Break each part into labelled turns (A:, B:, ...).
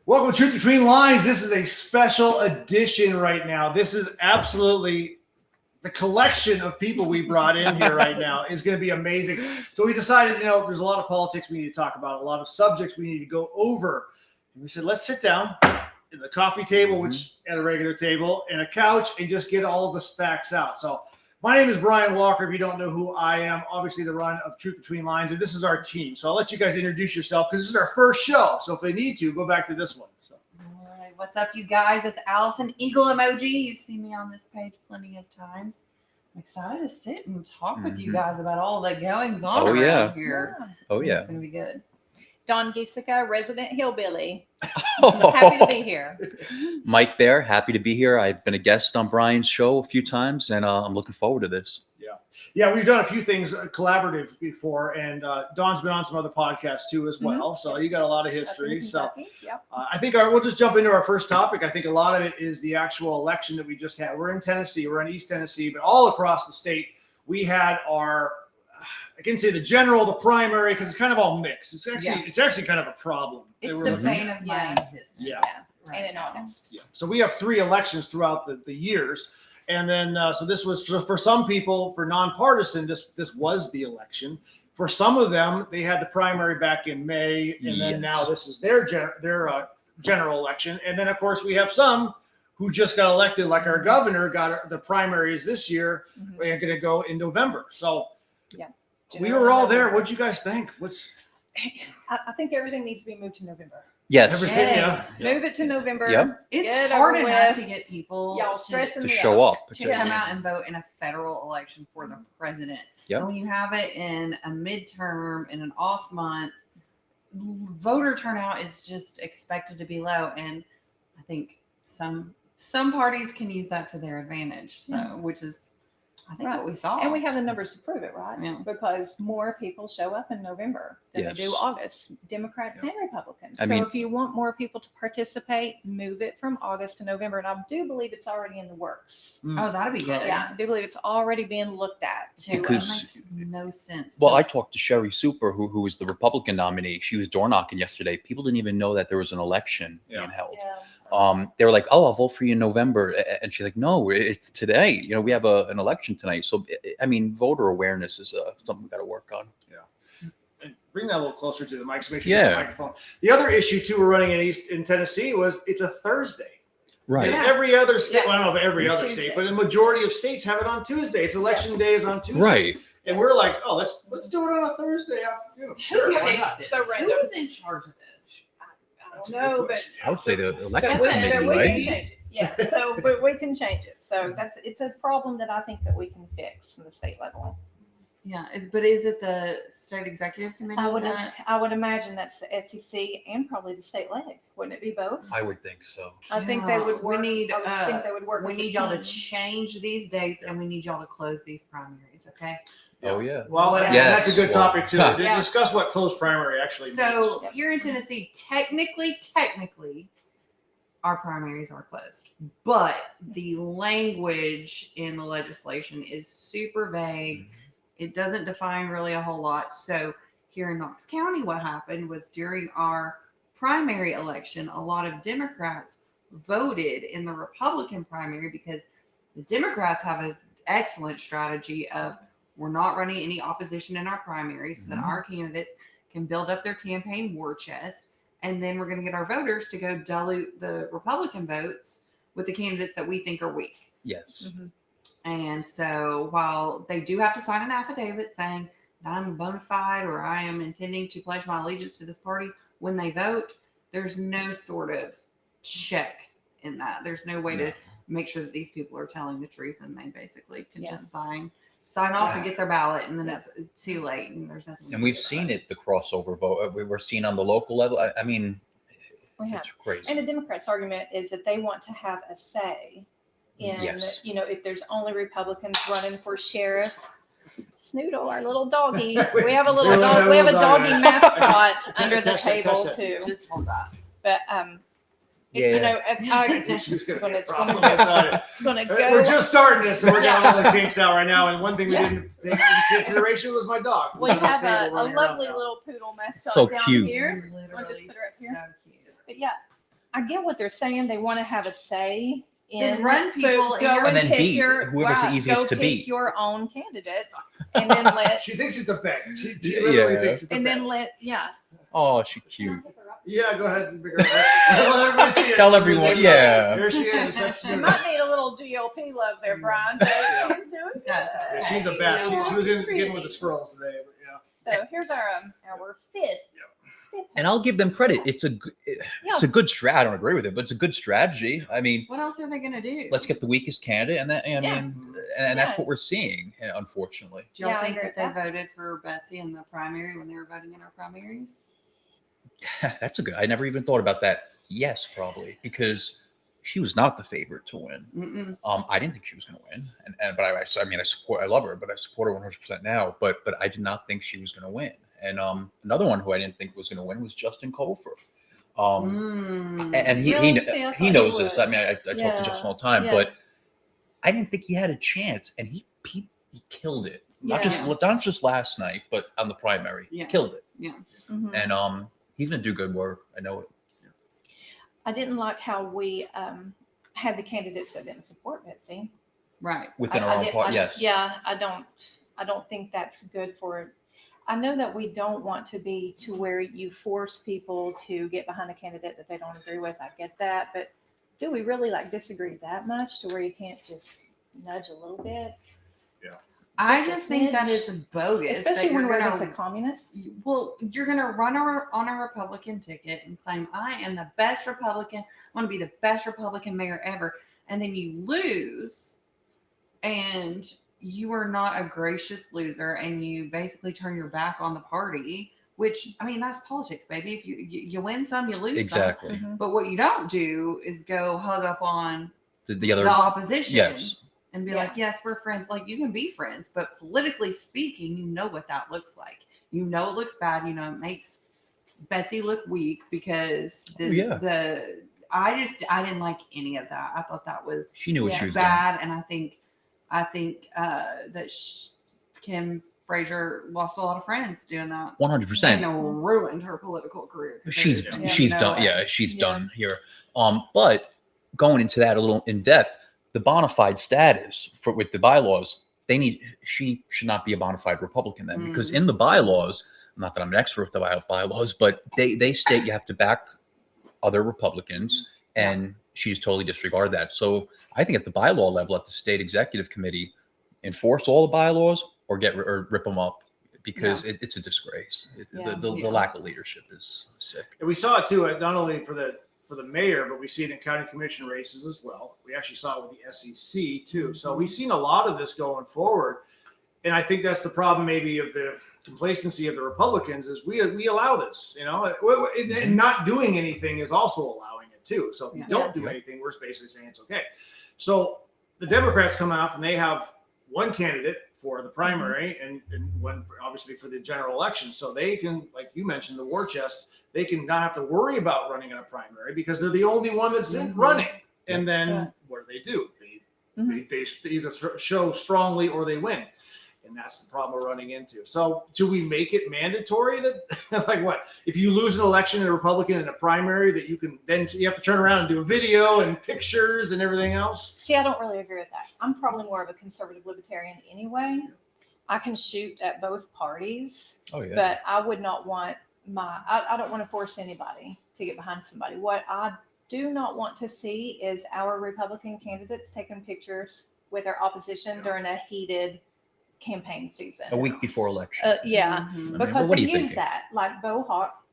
A: Welcome to Truth Between Lines. This is a special edition right now. This is absolutely the collection of people we brought in here right now is going to be amazing. So we decided, there's a lot of politics we need to talk about, a lot of subjects we need to go over. And we said, let's sit down at the coffee table, which at a regular table, and a couch, and just get all the facts out. So my name is Brian Walker. If you don't know who I am, obviously the run of Truth Between Lines, and this is our team. So I'll let you guys introduce yourself because this is our first show. So if they need to, go back to this one. So.
B: All right, what's up, you guys? It's Allison Eagle emoji. You've seen me on this page plenty of times. I'm excited to sit and talk with you guys about all the goings on around here.
C: Yeah.
B: Oh yeah, it's gonna be good.
C: Don Giesica, resident hillbilly. Happy to be here.
D: Mike Bear, happy to be here. I've been a guest on Brian's show a few times, and I'm looking forward to this.
A: Yeah, we've done a few things collaborative before, and Don's been on some other podcasts too as well. So you got a lot of history. So I think we'll just jump into our first topic. I think a lot of it is the actual election that we just had. We're in Tennessee. We're in East Tennessee, but all across the state, we had our I can say the general, the primary, because it's kind of all mixed. It's actually kind of a problem.
B: It's the bane of my existence.
A: Yeah.
C: Right and in August.
A: Yeah. So we have 3 elections throughout the years. And then, so this was for some people, for nonpartisan, this was the election. For some of them, they had the primary back in May, and then now this is their general election. And then, of course, we have some who just got elected, like our governor got the primaries this year. We're going to go in November. So we were all there. What'd you guys think?
C: I think everything needs to be moved to November.
D: Yes.
C: Move it to November.
D: Yep.
B: It's hard enough to get people
D: to show up
B: to come out and vote in a federal election for the president.
D: Yep.
B: And when you have it in a midterm in an off month, voter turnout is just expected to be low, and I think some parties can use that to their advantage. So, which is I think what we saw.
C: And we have the numbers to prove it, right?
B: Yeah.
C: Because more people show up in November than they do August, Democrats and Republicans. So if you want more people to participate, move it from August to November. And I do believe it's already in the works.
B: Oh, that'd be good.
C: Yeah, I do believe it's already being looked at.
B: Too. It makes no sense.
D: Well, I talked to Sherry Super, who was the Republican nominee. She was door knocking yesterday. People didn't even know that there was an election being held.
C: Yeah.
D: They were like, "Oh, I'll vote for you in November," and she's like, "No, it's today. We have an election tonight." So, voter awareness is something we got to work on.
A: Yeah, and bring that a little closer to the mic so make sure you have the microphone. The other issue too, we're running in Tennessee was it's a Thursday.
D: Right.
A: And every other state, well, I don't know if every other state, but a majority of states have it on Tuesday. It's election day is on Tuesday. Right. And we're like, oh, let's do it on a Thursday afternoon. Sure, why not?
C: So random.
B: Who's in charge of this?
C: No, but
D: I would say the election
C: we
D: committee,
C: can
D: right?
C: change it. Yeah, so but we can change it. So it's a problem that I think that we can fix in the state level.
B: Yeah, but is it the state executive committee?
C: I would imagine that's the SEC and probably the state leg. Wouldn't it be both?
D: I would think so.
C: I think they would work.
B: We need.
C: I would think they would work.
B: We need y'all to change these dates, and we need y'all to close these primaries. Okay.
D: Oh yeah.
A: Well, that's a good topic too. Discuss what closed primary actually means.
B: So here in Tennessee, technically, our primaries are closed, but the language in the legislation is super vague. It doesn't define really a whole lot. So here in Knox County, what happened was during our primary election, a lot of Democrats voted in the Republican primary because the Democrats have an excellent strategy of we're not running any opposition in our primary so that our candidates can build up their campaign war chest. And then we're going to get our voters to go dilute the Republican votes with the candidates that we think are weak.
D: Yes.
B: And so while they do have to sign an affidavit saying I'm bona fide or I am intending to pledge my allegiance to this party when they vote, there's no sort of check in that. There's no way to make sure that these people are telling the truth, and they basically can just sign off and get their ballot, and then it's too late and there's nothing.
D: And we've seen it, the crossover vote. We're seeing on the local level. It's crazy.
C: And the Democrats' argument is that they want to have a say in, if there's only Republicans running for sheriff. Snoodle, our little doggy. We have a little dog. We have a doggy mascot under the table too.
B: Just hold on.
C: But it's going to go.
A: We're just starting this, so we're getting all the kinks out right now. And one thing we didn't take into consideration was my dog.
C: We have a lovely little poodle mascot down here.
B: Literally
C: I'll just put her up here.
B: So cute.
C: But yeah, I get what they're saying. They want to have a say
B: Then
C: in
B: run people
C: but
B: in your-
C: go
D: And then
C: pick
D: beat
C: your
D: whoever's the
C: right,
D: easiest
C: go
D: to
C: pick
D: beat.
C: your own candidates, and then let
A: She thinks it's a bet. She
D: Yeah.
A: literally thinks it's a
C: and
A: bet.
C: then let
D: Oh, she's cute.
A: Yeah, go ahead and figure it out. Let everybody see it.
D: Tell everyone, yeah.
A: There she is. That's
C: She might need a little GOP love there, Brian. But she's doing good.
B: That's
A: Yeah, she's a bat. She was in getting with the squirrels today. But yeah.
C: So here's our fifth.
D: And I'll give them credit. It's a good strat. I don't agree with it, but it's a good strategy. I mean,
B: What else are they going to do?
D: let's get the weakest candidate, and
C: Yeah.
D: that's what we're seeing, unfortunately.
B: Do y'all
C: Yeah, I
B: think
C: agree
B: that they
C: with that.
B: voted for Betsy in the primary when they were voting in our primaries?
D: That's a good. I never even thought about that. Yes, probably, because she was not the favorite to win.
B: Mm-mm.
D: I didn't think she was going to win, but I love her, but I support her 100% now. But I did not think she was going to win. And another one who I didn't think was going to win was Justin Colfer. And he
C: Really? See, I
D: he
C: thought
D: knows
C: he
D: this.
C: would.
D: I mean, I talk to Justin all the time,
C: Yeah.
D: but I didn't think he had a chance, and he killed it. Not just last night, but on the primary,
B: Yeah.
D: killed it.
C: Mhm.
D: And he's gonna do good work. I know it.
C: I didn't like how we had the candidates that didn't support Betsy.
B: Right.
D: Within our
C: I
D: own
C: did-
D: part,
C: I-
D: yes.
C: Yeah, I don't think that's good for. I know that we don't want to be to where you force people to get behind a candidate that they don't agree with. I get that, but do we really disagree that much to where you can't just nudge a little bit?
B: I
C: Just a
B: just think that
C: smidge.
B: it's bogus.
C: Especially
B: that
C: when
B: you're
C: we're
B: gonna-
C: against a communist.
B: Well, you're going to run on a Republican ticket and claim, I am the best Republican. I want to be the best Republican mayor ever. And then you lose, and you are not a gracious loser, and you basically turn your back on the party, which, I mean, that's politics, baby. If you win some, you lose some.
D: Exactly.
C: Mhm.
B: But what you don't do is go hug up on
D: The other,
B: the opposition.
D: yes.
B: And be
C: Yeah.
B: like, yes, we're friends. Like, you can be friends, but politically speaking, you know what that looks like. You know it looks bad. You know it makes Betsy look weak because I didn't like any of that. I thought that was
D: She knew what
C: Yeah.
D: she was doing.
B: bad, and I think that Kim Frazier lost a lot of friends doing that.
D: 100%.
B: And ruined her political career.
D: She's
B: There's no
D: done.
B: way.
D: Yeah, she's
C: Yeah.
D: done here. But going into that a little in depth, the bona fide status with the bylaws, she should not be a bona fide Republican then, because in the bylaws, not that I'm an expert with the bylaws, but they state you have to back other Republicans, and she's totally disregarded that. So I think at the bylaw level, at the state executive committee, enforce all the bylaws or rip them up, because it's a disgrace. The lack of leadership is sick.
A: And we saw it too, not only for the mayor, but we see it in county commission races as well. We actually saw it with the SEC too. So we've seen a lot of this going forward. And I think that's the problem maybe of the complacency of the Republicans is we allow this, and not doing anything is also allowing it too. So if you don't do anything, we're basically saying it's okay. So the Democrats come out and they have one candidate for the primary and one obviously for the general election. So they can, like you mentioned, the war chest, they can not have to worry about running in a primary because they're the only one that's running. And then what do? They either show strongly or they win. And that's the problem we're running into. So do we make it mandatory that like what? If you lose an election in a Republican in a primary that you have to turn around and do a video and pictures and everything else?
C: See, I don't really agree with that. I'm probably more of a conservative libertarian anyway. I can shoot at both parties,
D: Oh yeah.
C: but I would not want I don't want to force anybody to get behind somebody. What I do not want to see is our Republican candidates taking pictures with our opposition during a heated campaign season.
D: A week before election.
C: Because
D: what
C: they
D: are you
C: use
D: thinking?
C: that. Like Bo Hawk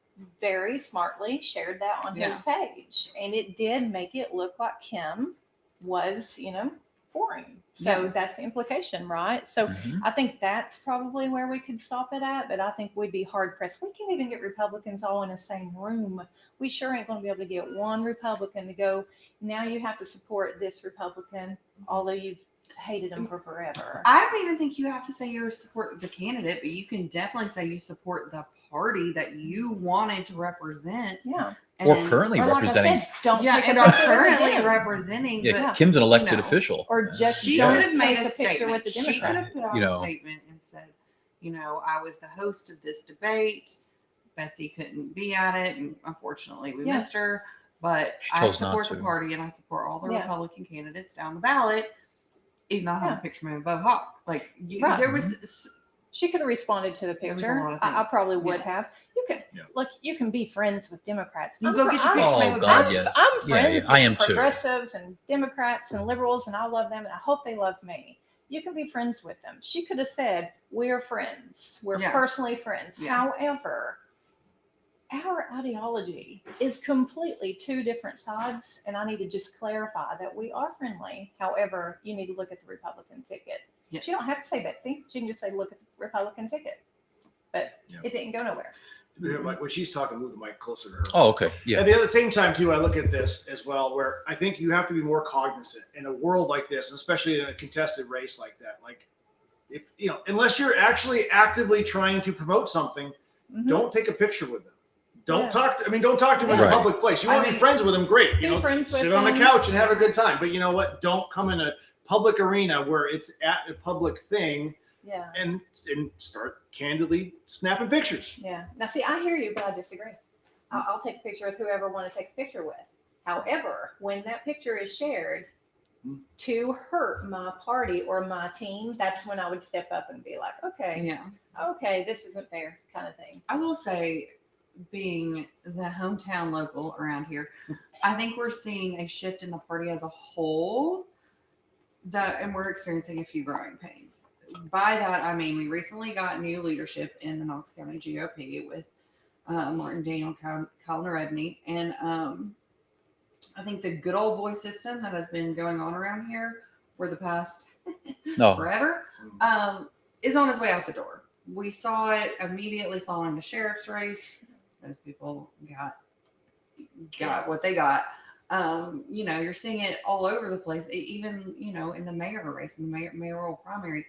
C: very smartly shared that on his page. And it did make it look like Kim was, boring. So that's the implication, right? So I think that's probably where we could stop it at, but I think we'd be hard pressed. We can't even get Republicans all in the same room. We sure ain't going to be able to get one Republican to go, now you have to support this Republican, although you've hated him for forever.
B: I don't even think you have to say you support the candidate, but you can definitely say you support the party that you wanted to represent.
C: Yeah.
D: Or currently
C: Or like I
D: representing.
C: said, don't
B: Yeah,
C: take
B: and
C: a
B: are
C: picture with the
B: currently
C: Dem.
B: representing.
D: Yeah,
B: but,
D: Kim's an elected
B: you know,
D: official.
C: Or just
B: she
C: don't
B: could have made
C: take
B: a
C: picture
B: statement.
C: with the
B: She could
C: Democrat.
B: have put out a statement and said, I was the host of this debate. Betsy couldn't be at it, and unfortunately we missed her. but
D: She
B: I
D: chose not
B: support the
D: to.
B: party and I support all the
C: Yeah.
B: Republican candidates down the ballot. Even though I have
C: Yeah.
B: a picture of Bo Hawk. Like,
C: Right.
B: there was.
C: She could have responded to the
B: There was a
C: picture.
B: lot of
C: I
B: things.
C: probably would
B: Yeah.
C: have. You can look. You can be friends with Democrats.
B: You go get your
C: I'm-
B: picture made
D: Oh
B: with
D: God,
B: Bo.
D: yes.
C: I'm
D: Yeah,
C: friends
D: I
C: with
D: am too.
C: progressives and Democrats and liberals, and I love them, and I hope they love me. You can be friends with them. She could have said, "We're friends. We're
B: Yeah.
C: personally friends."
B: Yeah.
C: However, our ideology is completely two different sides, and I need to just clarify that we are friendly. However, you need to look at the Republican ticket.
B: Yes.
C: She don't have to say Betsy. She can just say, "Look at the Republican ticket." But
A: Yeah.
C: it didn't go nowhere.
A: Like when she's talking, move the mic closer to her.
D: Oh, okay. Yeah.
A: At the same time, too, I look at this as well, where I think you have to be more cognizant in a world like this, and especially in a contested race like that. Like, if unless you're actually actively trying to promote something,
C: Mhm.
A: don't take a picture with them. Don't
C: Yeah.
A: talk. Don't talk to them in
D: Right.
A: a public place. You want to be friends with them, great.
C: Be friends with
A: sit on the
C: them.
A: couch and have a good time. But you know what? Don't come in a public arena where it's at a public thing
C: Yeah.
A: and start candidly snapping pictures.
C: Yeah. Now, see, I hear you, but I disagree. I'll take a picture with whoever I want to take a picture with. However, when that picture is shared to hurt my party or my team, that's when I would step up and be like, okay, this isn't fair, kind of thing.
B: I will say, being the hometown local around here, I think we're seeing a shift in the party as a whole. And we're experiencing a few growing pains. By that, I mean we recently got new leadership in the Knox County GOP with Martin Daniel Calderon, and I think the good old boy system that has been going on around here for the past forever is on its way out the door. We saw it immediately following the sheriff's race. Those people got what they got. You're seeing it all over the place. Even in the mayor race, in the mayoral primary,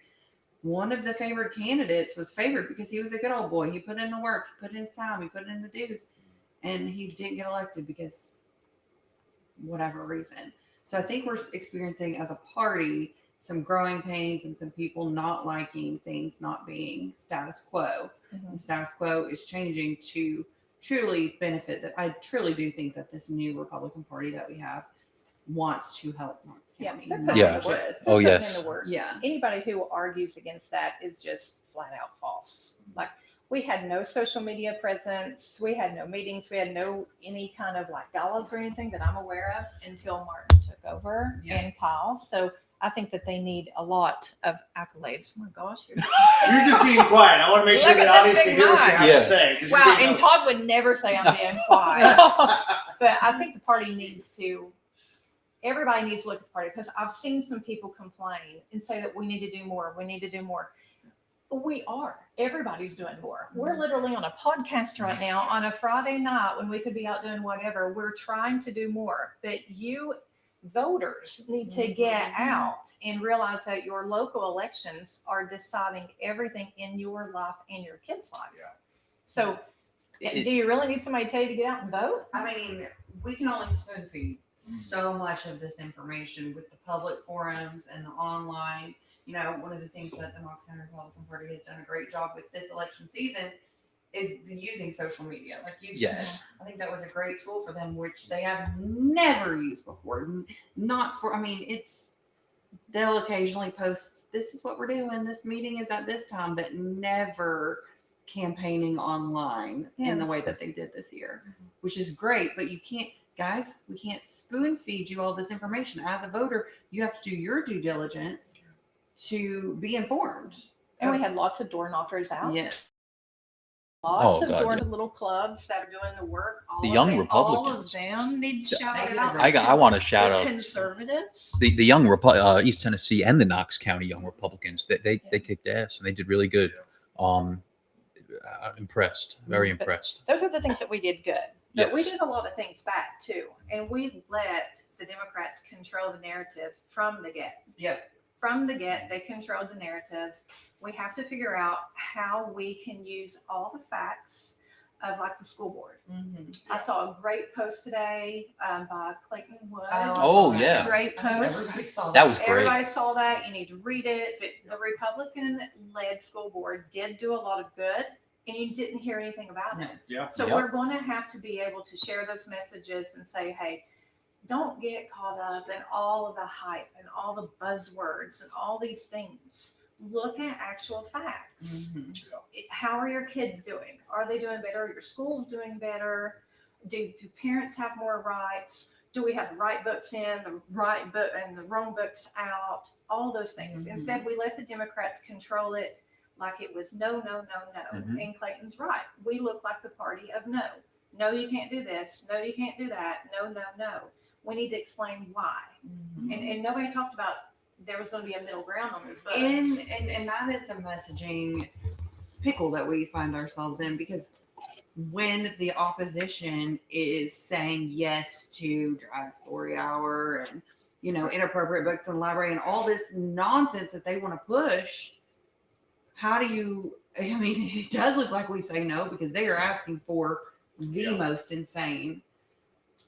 B: one of the favored candidates was favored because he was a good old boy. He put in the work, he put in his time, he put in the dues, and he didn't get elected because whatever reason. So I think we're experiencing as a party some growing pains and some people not liking things not being status quo.
C: Mhm.
B: The status quo is changing to truly benefit that. I truly do think that this new Republican Party that we have wants to help Knox County.
C: They're
B: not
C: putting
D: Yeah.
C: in the work.
B: just-
C: They're
D: Oh,
C: putting
D: yes.
C: in the work.
B: Yeah.
C: Anybody who argues against that is just flat out false. Like, we had no social media presence, we had no meetings, we had no any kind of like galas or anything that I'm aware of until Martin took over and Kyle. So I think that they need a lot of accolades. Oh my gosh.
A: You're just being quiet. I want to make sure
C: Look
A: the
C: at
A: audience
C: this
A: can
C: big
A: hear what you
C: mic.
A: have
D: Yeah.
A: to say. 'Cause you're
C: Wow,
A: being
C: and Todd would never say I'm being quiet. But I think the party needs to, everybody needs to look at the party, because I've seen some people complain and say that we need to do more. We need to do more. We are. Everybody's doing more. We're literally on a podcast right now on a Friday night when we could be out doing whatever. We're trying to do more. But you voters need to get out and realize that your local elections are deciding everything in your life and your kids' life.
A: Yeah.
C: So do you really need somebody to tell you to get out and vote?
B: I mean, we can only spoon feed so much of this information with the public forums and the online. One of the things that the Knox County Republican Party has done a great job with this election season is using social media. Like you said,
D: Yes.
B: I think that was a great tool for them, which they have never used before. They'll occasionally post, this is what we're doing, this meeting is at this time, but never campaigning online in the way that they did this year, which is great. But we can't spoon feed you all this information. As a voter, you have to do your due diligence to be informed.
C: And we had lots of door knockers out.
B: Yeah.
C: Lots
D: Oh,
C: of
D: God,
C: door
D: yeah.
C: little clubs that are doing the work.
D: The young
C: All of
D: Republicans.
C: them need shout
B: They
C: out.
B: did
D: I want to shout
C: The
D: out
C: conservatives.
D: the young East Tennessee and the Knox County Young Republicans. They kicked ass and they did really good. Impressed, very
C: But
D: impressed.
C: Those are the things that we did good. But we
D: Yes.
C: did a lot of things back too. And we let the Democrats control the narrative from the get.
B: Yep.
C: From the get, they controlled the narrative. We have to figure out how we can use all the facts of like the school board.
B: Mm-hmm.
C: I saw a great post today by Clayton Wood.
D: Oh, yeah.
C: Great post.
B: Everybody saw
D: That was great.
C: Everybody saw that. You need to read it. But the Republican-led school board did do a lot of good, and you didn't hear anything about it.
A: Yeah.
C: So
D: Yep.
C: we're going to have to be able to share those messages and say, hey, don't get caught up in all of the hype and all the buzzwords and all these things. Look at actual facts.
B: Mhm.
C: How are your kids doing? Are they doing better? Are your schools doing better? Do parents have more rights? Do we have the right books in, the right book and the wrong books out? All those things.
B: Mhm.
C: Instead, we let the Democrats control it like it was no, no, no, no.
D: Mhm.
C: And Clayton's right. We look like the party of no. No, you can't do this. No, you can't do that. No, no, no. We need to explain why.
B: Mhm.
C: And nobody talked about there was going to be a middle ground on this.
B: And that is a messaging pickle that we find ourselves in, because when the opposition is saying yes to drag story hour and inappropriate books in the library and all this nonsense that they want to push, how do you? I mean, it does look like we say no, because they are asking for the most insane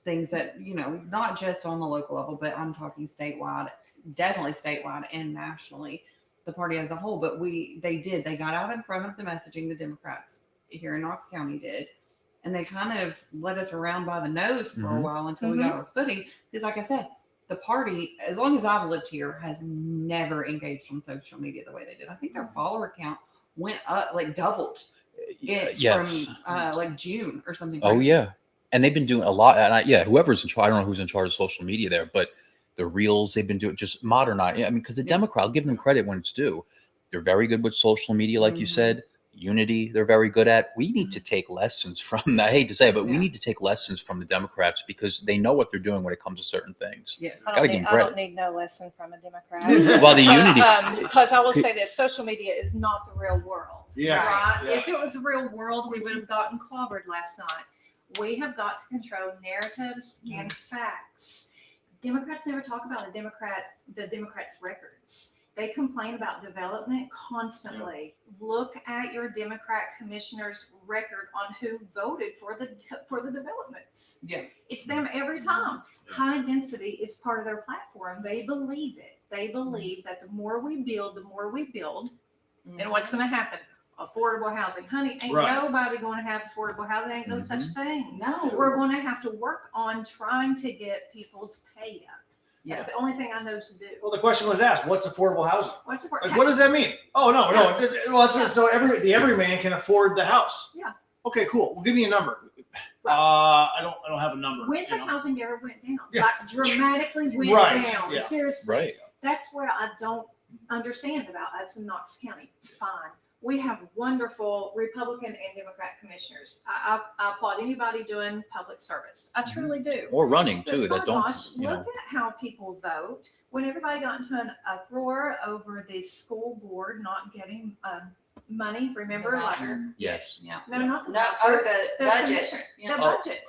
B: things that not just on the local level, but I'm talking statewide, definitely statewide and nationally, the party as a whole. But they got out in front of the messaging, the Democrats here in Knox County did, and they kind of led us around by the nose for a
D: Mhm.
B: while until we got our footing. Because like I said, the party, as long as I've lived here, has never engaged on social media the way they did. I think their follower count went up, like doubled
D: Yes.
B: from like June or something.
D: Oh
B: crazy.
D: yeah, and they've been doing a lot. And whoever's in charge, I don't know who's in charge of social media there, but the reels they've been doing, just modernize. I mean, because the Democrat, I'll give them credit when it's due. They're very good with social media, like you
B: Mhm.
D: said. Unity, they're very good at. We need to take lessons from. I hate to say it, but we
B: Yeah.
D: need to take lessons from the Democrats, because they know what they're doing when it comes to certain things.
B: Yes.
C: I
D: Gotta
C: don't,
D: give
C: need,
D: them
C: I don't
D: credit.
C: need no lesson from a Democrat.
D: Well, the unity.
C: Because I will say this, social media is not the real world.
A: Yes.
C: Right?
A: Yeah.
C: If it was the real world, we would have gotten clobbered last night. We have got to control narratives and facts. Democrats never talk about the Democrats' records. They complain about development constantly. Look at your Democrat commissioner's record on who voted for the developments.
B: Yeah.
C: It's them every time. High density is part of their platform. They believe it. They believe that the more we build, then what's going to happen? Affordable housing. Honey, ain't
A: Right.
C: nobody going to have affordable housing. Ain't no such thing.
B: No.
C: We're going to have to work on trying to get people's pay up.
B: Yeah.
C: That's the only thing I know to do.
A: Well, the question was asked: what's affordable housing?
C: What's the
A: Like, what does that mean? Oh no. Well, so the everyman can afford the house.
C: Yeah.
A: Okay, cool. Well, give me a number. I don't have a number.
C: When has housing ever went down?
A: Yeah.
C: Like dramatically went
A: Right,
C: down.
A: yeah.
C: Seriously.
D: Right.
C: That's where I don't understand about us in Knox County. Fine. We have wonderful Republican and Democrat commissioners. I applaud anybody doing public service. I truly do.
D: Or running too.
C: But
D: That
C: my
D: don't.
C: gosh,
D: You
C: look
D: know.
C: at how people vote. When everybody got into an uproar over the school board not getting money, remember?
D: Yes.
B: Yeah.
C: No, not the
B: No,
C: voucher,
B: or the budget.
C: commissioner,
B: Yeah.
C: the
D: Oh.
C: budget.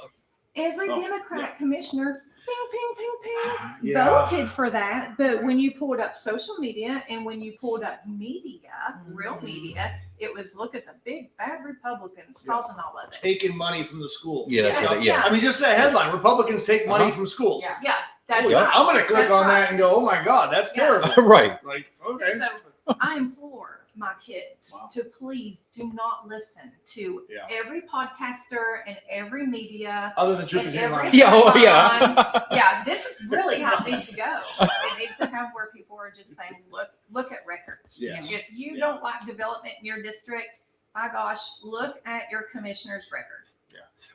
C: Every Democrat commissioner, ping, ping, ping, ping,
A: Yeah.
C: voted for that. But when you pulled up social media and when you pulled up media, real
B: Mhm.
C: media, it was look at the big bad Republicans
A: Yeah.
C: causing all of it.
A: Taking money from the schools.
D: Yeah.
C: Yeah.
D: Yeah.
A: I mean, just that headline: Republicans take money
D: Uh-huh.
A: from schools.
B: Yeah.
C: Yeah, that's
A: Holy-
C: right.
A: I'm going to click
C: That's
A: on
C: right.
A: that and go, "Oh my God, that's
C: Yeah.
A: terrible."
D: Right.
A: Like, okay.
C: So I implore my kids
A: Wow.
C: to please do not listen to
A: Yeah.
C: every podcaster and every media.
A: Other than Triple
C: And
A: J line.
C: every-
D: Yeah. Oh yeah.
C: Yeah, this is really how it needs to go. It needs to have where people are just saying, look at records.
A: Yes.
C: If you
A: Yeah.
C: don't like development in your district, my gosh, look at your commissioner's record.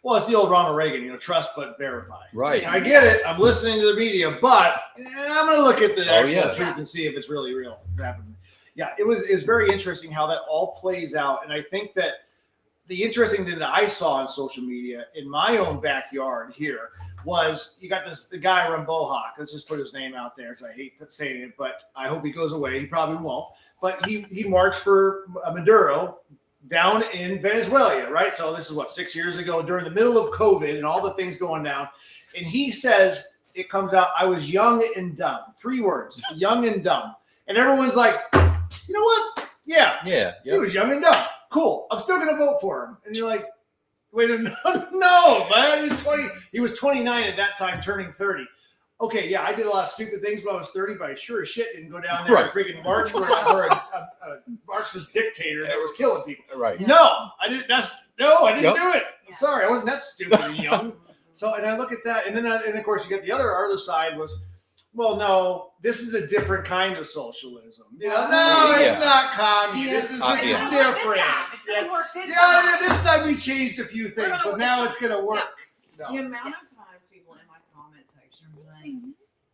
A: Well, it's the old Ronald Reagan, trust but verify.
D: Right.
A: I get it. I'm listening to the media, but I'm going to look at the
D: Oh,
A: actual
D: yeah.
A: truth and see if it's really real. It's happening. Yeah, it was very interesting how that all plays out. And I think that the interesting thing that I saw on social media in my own backyard here was you got the guy Rambohawk. Let's just put his name out there because I hate saying it, but I hope he goes away. He probably won't. But he marched for Maduro down in Venezuela, right? So this is 6 years ago during the middle of COVID and all the things going down. And he says, it comes out, I was young and dumb. 3 words, young and dumb. And everyone's like, you know what? Yeah,
D: Yeah.
A: he was young and dumb. Cool. I'm still going to vote for him. And you're like, wait a minute. No, man. He's 20. He was 29 at that time, turning 30. okay, yeah, I did a lot of stupid things when I was 30, but I sure as shit didn't go down there
D: Right.
A: and freaking march for a Marxist dictator that was killing people.
D: Right.
A: No, I didn't. I didn't
D: Yep.
A: do it. I'm
C: Yeah.
A: sorry, I wasn't that stupid and young. So, and I look at that, and then, and of course, you get the other side was, well, no, this is a different kind of socialism. You know, no,
D: Yeah.
A: it's not commie.
B: Yeah.
A: This is
D: Yeah.
A: different.
C: It's gonna work this
A: Yeah,
C: time.
A: this time we changed a few things, so now it's gonna work.
B: The
A: No.
B: amount of times people in my comment section were like,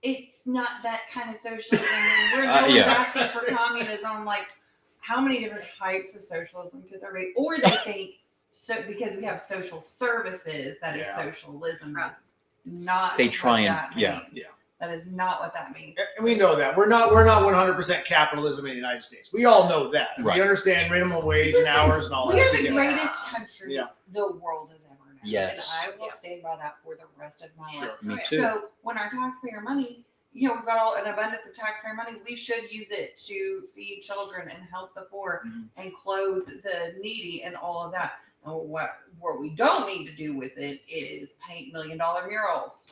B: it's not that kind of socialism. We're no one's
D: Yeah.
B: asking for communism. I'm like, how many different types of socialism could there be? Or they think so because we have social services that is
A: Yeah.
B: socialism.
C: Right.
B: Is not.
D: They try
B: what
D: and-
B: that
D: yeah.
B: means. That is not what that means.
A: And we know that we're not 100% capitalism in the United States. We all know that.
D: Right.
A: We understand minimum wage and
B: Listen,
A: hours and all that.
B: We are
A: We
B: the
A: get it.
B: greatest country
A: Yeah.
B: the world has ever known.
D: Yes.
B: And I will stand by that for the rest of my life.
A: Sure.
D: Me
C: Right.
D: too.
B: So when our taxpayer money, we've got an abundance of taxpayer money, we should use it to feed children and help the poor
A: Mhm.
B: and clothe the needy and all of that. And what we don't need to do with it is paint $1 million murals,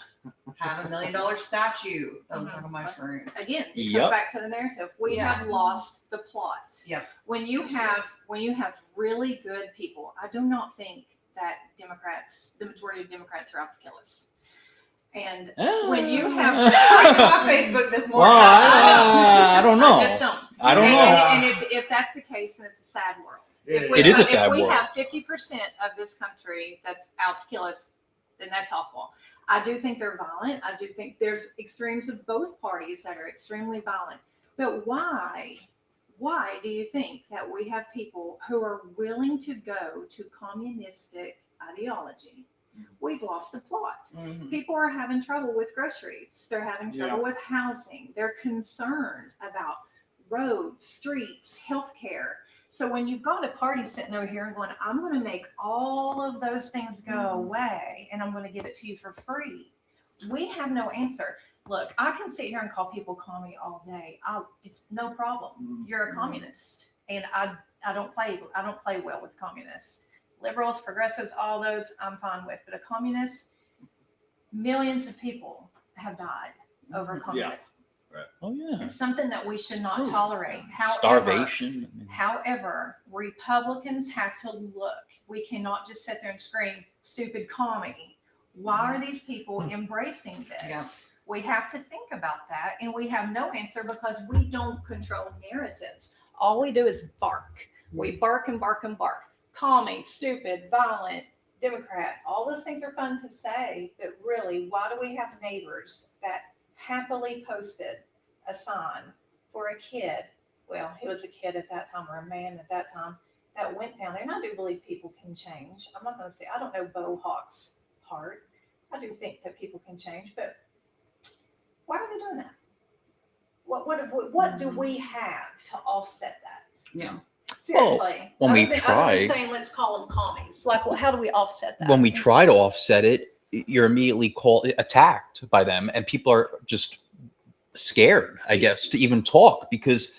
B: have $1 million statue that looks like a mushroom.
C: Again, it
D: Yep.
C: comes back to the narrative. We
B: Yeah.
C: have lost the plot.
B: Yep.
C: When you have really good people, I do not think that the majority of Democrats are out to kill us. And when you have
B: I saw on Facebook this morning.
D: Well, I don't know.
C: I just don't.
D: I don't
C: and,
D: know.
C: And if that's the case, then it's a sad world.
D: It is a sad
C: If we
D: world.
C: have 50% of this country that's out to kill us, then that's awful. I do think they're violent. I do think there's extremes of both parties that are extremely violent. But why do you think that we have people who are willing to go to communistic ideology? We've lost the plot.
B: Mhm.
C: People are having trouble with groceries. They're having trouble with housing. They're concerned about roads, streets, healthcare. So when you've got a party sitting over here and going, I'm going to make all of those things go away and I'm going to give it to you for free, we have no answer. Look, I can sit here and call people commie all day. It's no problem. You're a communist, and I don't play well with communists. Liberals, progressives, all those I'm fine with, but a communist, millions of people have died over communism.
D: Oh yeah.
C: It's something that we should not
D: True.
C: tolerate.
D: Starvation.
C: However, Republicans have to look. We cannot just sit there and scream, stupid commie. Why are these people embracing this?
B: Yeah.
C: We have to think about that, and we have no answer because we don't control narratives. All we do is bark. We bark and bark and bark. Commie, stupid, violent, Democrat. All those things are fun to say, but really, why do we have neighbors that happily posted a sign for a kid? Well, he was a kid at that time or a man at that time that went down there. And I do believe people can change. I'm not going to say, I don't know Bo Hawk's heart. I do think that people can change, but why are they doing that? What do we have to offset that?
B: Yeah.
C: Seriously.
D: when we
C: Other than
D: try-
C: saying, let's call them commies. Like, well, how do we offset that?
D: When we try to offset it, you're immediately attacked by them, and people are just scared, I guess, to even talk because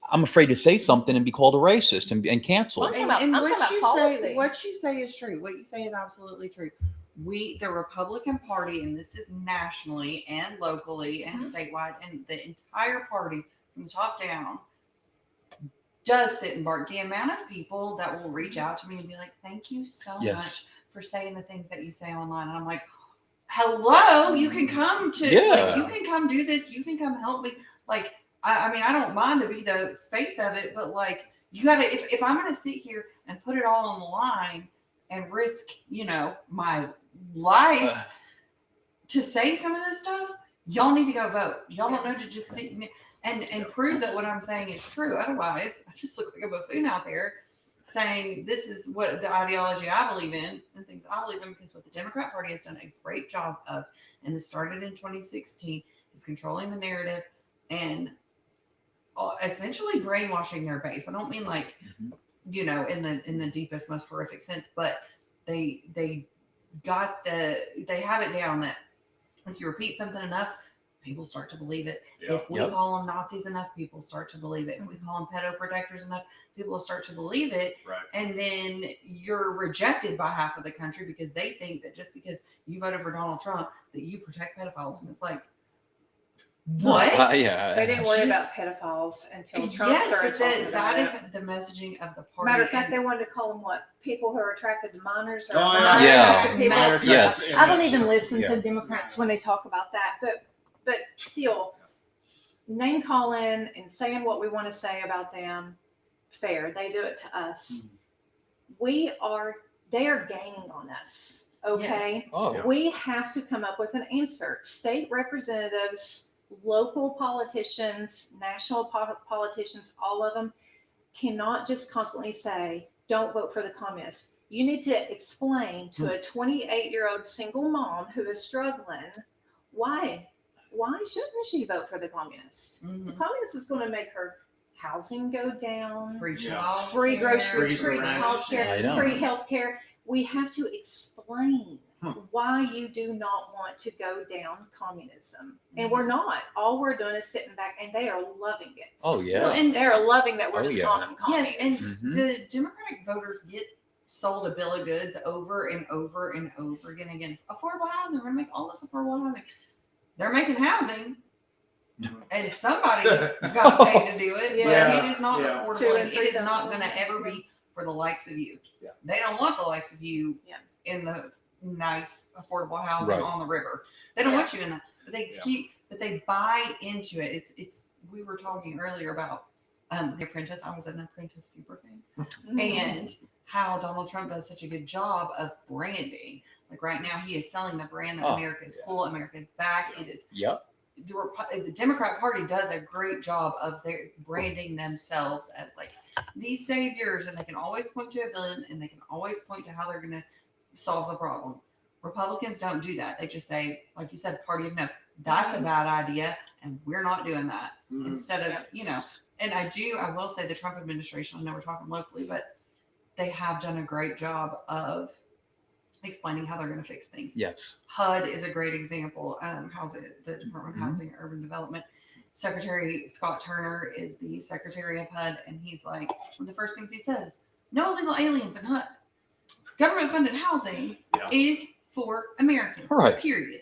D: I'm afraid to say something and be called a racist and canceled.
C: talking about- I'm talking about policy.
B: What you say is true. What you say is absolutely true. The Republican Party, and this is nationally and locally and statewide, and the entire party from the top down does sit and bark. The amount of people that will reach out to me and be like, "Thank you so
D: Yes.
B: much for saying the things that you say online," and I'm like, "Hello, you can come to,
D: Yeah.
B: you can come do this. You can come help me." Like, I mean, I don't mind to be the face of it, but like, you gotta, if I'm gonna sit here and put it all on the line and risk, my life to say some of this stuff, y'all need to go vote. Y'all don't know to just sit and prove that what I'm saying is true. Otherwise, I just look like a buffoon out there saying this is what the ideology I believe in and things I believe in, because what the Democrat Party has done a great job of, and this started in 2016, is controlling the narrative and essentially brainwashing their base. I don't mean like, in the deepest, most horrific sense, but they have it down that if you repeat something enough, people start to believe it. If we call them Nazis enough, people start to believe it. If we call them pedo protectors enough, people will start to believe it.
A: Right.
B: And then you're rejected by half of the country because they think that just because you voted for Donald Trump, that you protect pedophiles. And it's like, What?
D: Yeah.
C: They didn't worry about pedophiles until Trump
B: Yes,
C: started
B: but
C: talking about
B: that
C: it.
B: isn't the messaging of the party.
C: Matter of fact,
B: and-
C: they wanted to call them what? People who are attracted to minors or
A: Oh,
C: minor
D: yeah.
C: attracted people.
A: Minor
D: Yeah.
A: attracted-
C: I don't even listen
D: Yeah.
C: to Democrats when they talk about that, but still, name calling and saying what we want to say about them, fair. They do it to us. They are gaining on us. Okay.
D: Oh,
C: We have to come up with an answer. State representatives, local politicians, national politicians, all of them cannot just constantly say, don't vote for the communists. You need to explain to a 28-year-old single mom who is struggling, why shouldn't she vote for the communists? The
B: Mhm.
C: communist is going to make her housing go down,
B: Free
A: Yeah.
B: child
C: free
B: care,
C: groceries, free
A: rent.
C: childcare,
D: I know.
C: free health care. We have to explain
A: Hmm.
C: why you do not want to go down communism. And we're not. All we're doing is sitting back, and they are loving it.
D: oh yeah.
B: Well, and
C: They're loving that we're
D: Oh,
C: just
D: yeah.
C: calling them
B: yes,
C: communists.
B: and
D: Mhm.
B: the Democratic voters get sold a bill of goods over and over and over again. Again, affordable housing. We're gonna make all this affordable housing. They're making housing, and somebody got paid to do it.
C: Yeah.
B: But it is not
A: Yeah.
B: affordable.
C: 2,000
B: And
C: and
B: it is not
C: 3,000.
B: going to ever be for the likes of you.
A: Yeah.
B: They don't want the likes of you
C: Yeah.
B: in the nice affordable housing
D: Right.
B: on the river. They don't
C: Yeah.
B: want you in that. But they buy into it. It's we were talking earlier about The Apprentice. I was an Apprentice super fan.
C: Mhm.
B: And how Donald Trump does such a good job of branding. Like right now, he is selling the brand that
D: Oh,
B: America is full, America is back. It is
D: Yep.
B: the Democrat Party does a great job of their branding themselves as like these saviors, and they can always point to a villain, and they can always point to how they're going to solve the problem. Republicans don't do that. They just say, like you said, party of no. That's a bad idea, and we're not doing that.
A: Mhm.
B: Instead of and I will say the Trump administration. I know we're talking locally, but they have done a great job of explaining how they're going to fix things.
D: Yes.
B: HUD is a great example. The Department of
D: Mhm.
B: Housing and Urban Development. Secretary Scott Turner is the secretary of HUD, and he's like, one of the first things he says, no illegal aliens in HUD. Government funded housing
A: Yeah.
B: is for Americans.
D: Right.
B: Period.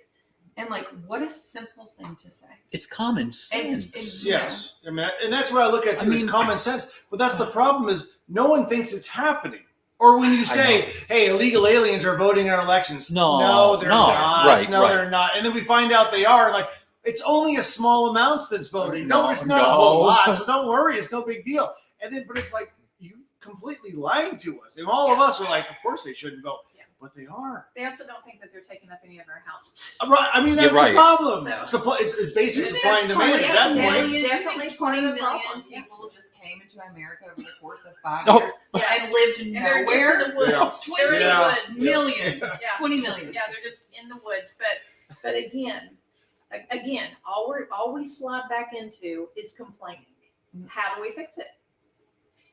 B: And like, what a simple thing to say.
D: It's common
B: And
D: sense.
A: Yes, I mean, and that's what I look at too.
D: I
A: Is
D: mean-
A: common sense, but that's the problem. Is no one thinks it's happening. Or when you say, "Hey, illegal aliens are voting in our elections,"
D: No,
A: they're
D: no,
A: not.
D: right,
A: no,
D: right.
A: they're not. And then we find out they are. Like, it's only a small amount that's voting. No,
D: No,
A: it's not a whole
D: no.
A: lot. So don't worry, it's no big deal. And then, but it's like you completely lying to us, and all of us are like, "Of course they shouldn't vote,"
C: Yeah.
A: but they are.
C: They also don't think that they're taking up any of our houses.
A: Right. I mean, that's
D: You're right.
A: the problem.
C: So-
A: Supply. It's basic
B: Maybe
A: supply and
B: that's
A: demand at that
B: 20
A: point.
B: million,
C: Definitely
B: you think
C: part
B: 20
C: of the
B: million
C: problem, yeah.
B: people just came into America over the course of 5
D: Oh.
B: years
C: Yeah.
B: and lived
C: And they're just in
B: nowhere.
C: the woods.
A: Yeah.
C: They're in
A: Yeah.
C: the woods.
B: Million.
C: Yeah.
B: 20 million.
C: Yeah, they're just in the woods. But again, all we slide back into is complaining. How do we fix it?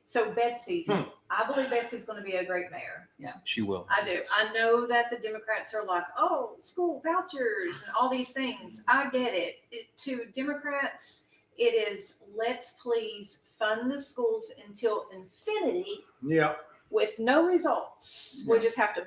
C: So Betsy, I believe Betsy's going to be a great mayor.
D: She will.
C: I do. I know that the Democrats are like, oh, school vouchers and all these things. I get it. To Democrats, it is let's please fund the schools until infinity
A: Yeah.
C: with no results. We just have to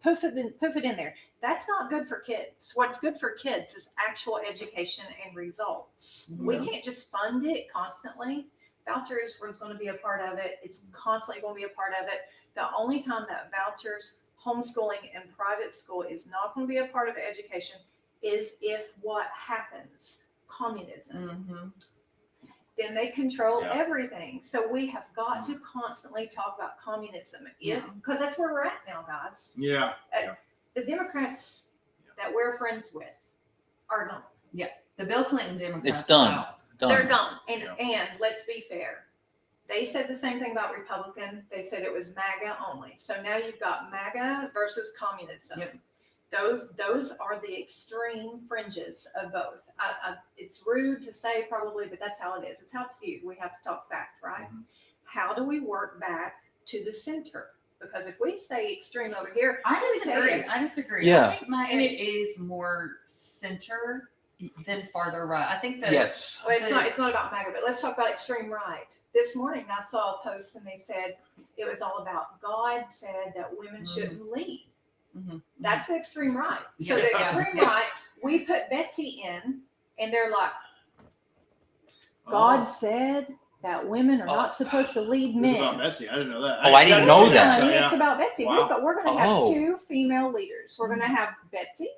C: poof it in there. That's not good for kids. What's good for kids is actual education and results. We can't just fund it constantly. Vouchers was going to be a part of it. It's constantly going to be a part of it. The only time that vouchers, homeschooling, and private school is not going to be a part of education is if what happens, communism.
B: Mm-hmm.
C: Then they control
A: Yeah.
C: everything. So we have got to constantly talk about communism, because that's where we're at now, guys.
A: Yeah.
C: The Democrats that we're friends with are gone.
B: The Bill Clinton Democrats.
D: It's done.
B: are out.
D: Done.
C: They're gone. And
A: Yeah.
C: and let's be fair. They said the same thing about Republican. They said it was MAGA only. So now you've got MAGA versus communism.
B: Yep.
C: Those are the extreme fringes of both. It's rude to say probably, but that's how it is. It's how it's viewed. We have to talk fact, right?
A: Mhm.
C: How do we work back to the center? Because if we stay extreme over here,
B: I
C: we
B: disagree.
C: say-
B: I disagree.
D: Yeah.
B: I think MAGA
C: And it-
B: is more center than farther right. I think that
D: Yes.
C: Well, it's not about MAGA, but let's talk about extreme right. This morning I saw a post and they said it was all about God said that women shouldn't lead.
B: Mhm.
C: That's the extreme right. So
B: Yeah.
C: the extreme
B: Yeah.
C: right, we put Betsy in, and they're like, God said that women are not supposed to lead
A: It's
C: men.
A: about Betsy. I didn't know that.
D: Oh, I didn't know that.
C: It's about Betsy.
A: Wow.
C: We're going to have
D: Oh.
C: 2 female leaders. We're going to have Betsy,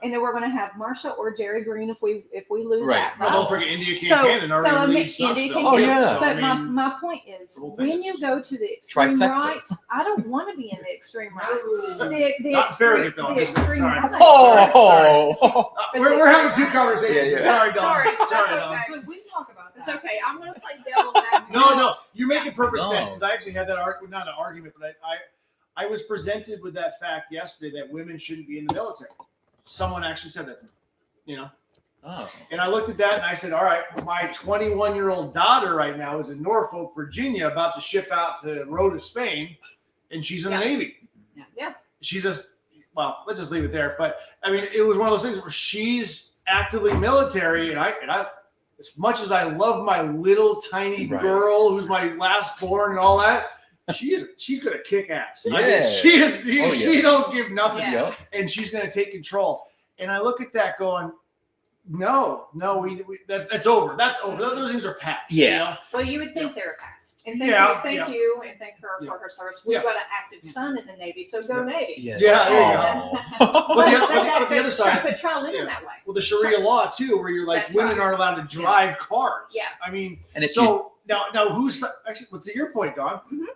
C: and then we're going to have Marsha or Jerry Green if we lose
D: Right.
C: that.
A: Well, don't forget India Cannon already
C: I mean,
A: leads
C: India
A: Knoxville.
C: can
D: Oh,
C: too.
D: yeah.
C: But
A: I mean,
C: my point is,
A: the whole thing
C: when
A: is-
C: you go to the extreme
D: Trifecta.
C: right, I don't want to be in the extreme right.
B: No.
C: The
A: Not
C: extreme,
A: Farragut, though.
C: the
A: I'm just-
C: extreme
A: sorry.
C: right.
D: Oh,
A: We're having 2 conversations.
C: Yeah.
A: Sorry, Don.
C: Sorry, that's
A: Sorry, Don.
C: okay.
B: We can talk about
C: It's
B: that.
C: okay. I'm going to play devil's advocate.
A: No, you make it perfect
D: No.
A: sense because I actually had that argument, not an argument, but I was presented with that fact yesterday that women shouldn't be in the military. Someone actually said that to me, you know.
D: oh.
A: And I looked at that and I said, all right, my 21-year-old daughter right now is in Norfolk, Virginia, about to ship out to Rota, Spain, and she's in the Navy.
C: Yeah.
A: She's well, let's just leave it there. But I mean, it was one of those things where she's actively military, and I as much as I love my little tiny
D: Right.
A: girl who's my last born and all that, she's gonna kick ass. I mean,
D: Yeah.
A: she is.
D: Oh,
A: she
D: yeah.
A: don't give nothing,
C: Yeah.
D: Yep.
A: and she's gonna take control. And I look at that going, no, we that's over. That's over. Those things are past.
D: Yeah.
A: You know?
C: Well, you would think they were passed. And thank you, and thank her for her service. We've
A: Yeah.
C: got an active son in the Navy, so go Navy.
A: Yeah, there you go.
D: Oh.
A: But the other side,
C: but try living
A: yeah.
C: that way.
A: well, the Sharia law too, where you're like
C: That's
A: women
C: right.
A: aren't allowed to drive cars.
C: Yeah.
A: I mean,
D: And if
A: so now who's actually? What's to your point, Don?
C: Mhm.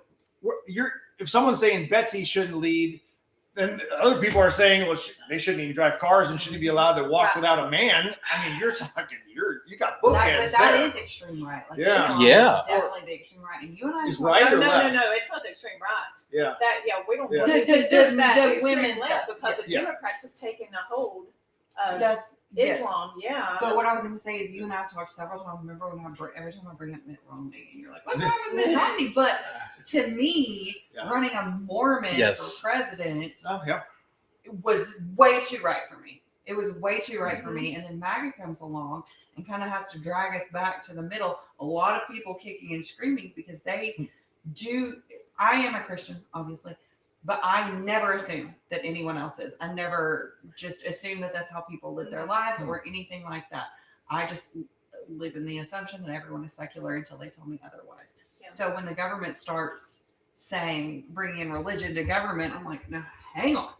A: You're if someone's saying Betsy shouldn't lead, then other people are saying, well, they shouldn't even drive cars and shouldn't be allowed to walk
C: Right.
A: without a man. I mean, you're talking, you got
B: But
A: bookends
B: that
A: there.
B: is extreme right. Like,
A: Yeah.
B: Islam
D: Yeah.
B: is definitely the extreme right. And you and I
A: Is
B: talked
A: right
B: about
A: or
C: no,
A: left?
C: it's not the extreme right.
A: Yeah.
C: We don't
A: Yeah.
C: want to
B: The
C: do that
B: the
C: extreme
B: women's
C: left
B: stuff,
C: because
B: yes.
C: the
A: Yeah.
C: Democrats have taken a hold of
B: that's yes.
C: Islam. Yeah.
B: But what I was going to say is, you and I have talked several times. Remember when every time I bring up Mitt Romney, and you're like, "What's wrong with Mitt Romney?" But to me,
A: Yeah.
B: running a Mormon
D: Yes.
B: for president
A: Oh yeah.
B: was way too right for me. It was way too right for me. And then MAGA comes along and kind of has to drag us back to the middle. A lot of people kicking and screaming because they do. I am a Christian, obviously, but I never assume that anyone else is. I never just assume that that's how people live their lives or anything like that. I just live in the assumption that everyone is secular until they tell me otherwise.
C: Yeah.
B: So when the government starts saying, bringing in religion to government, I'm like, no, hang on.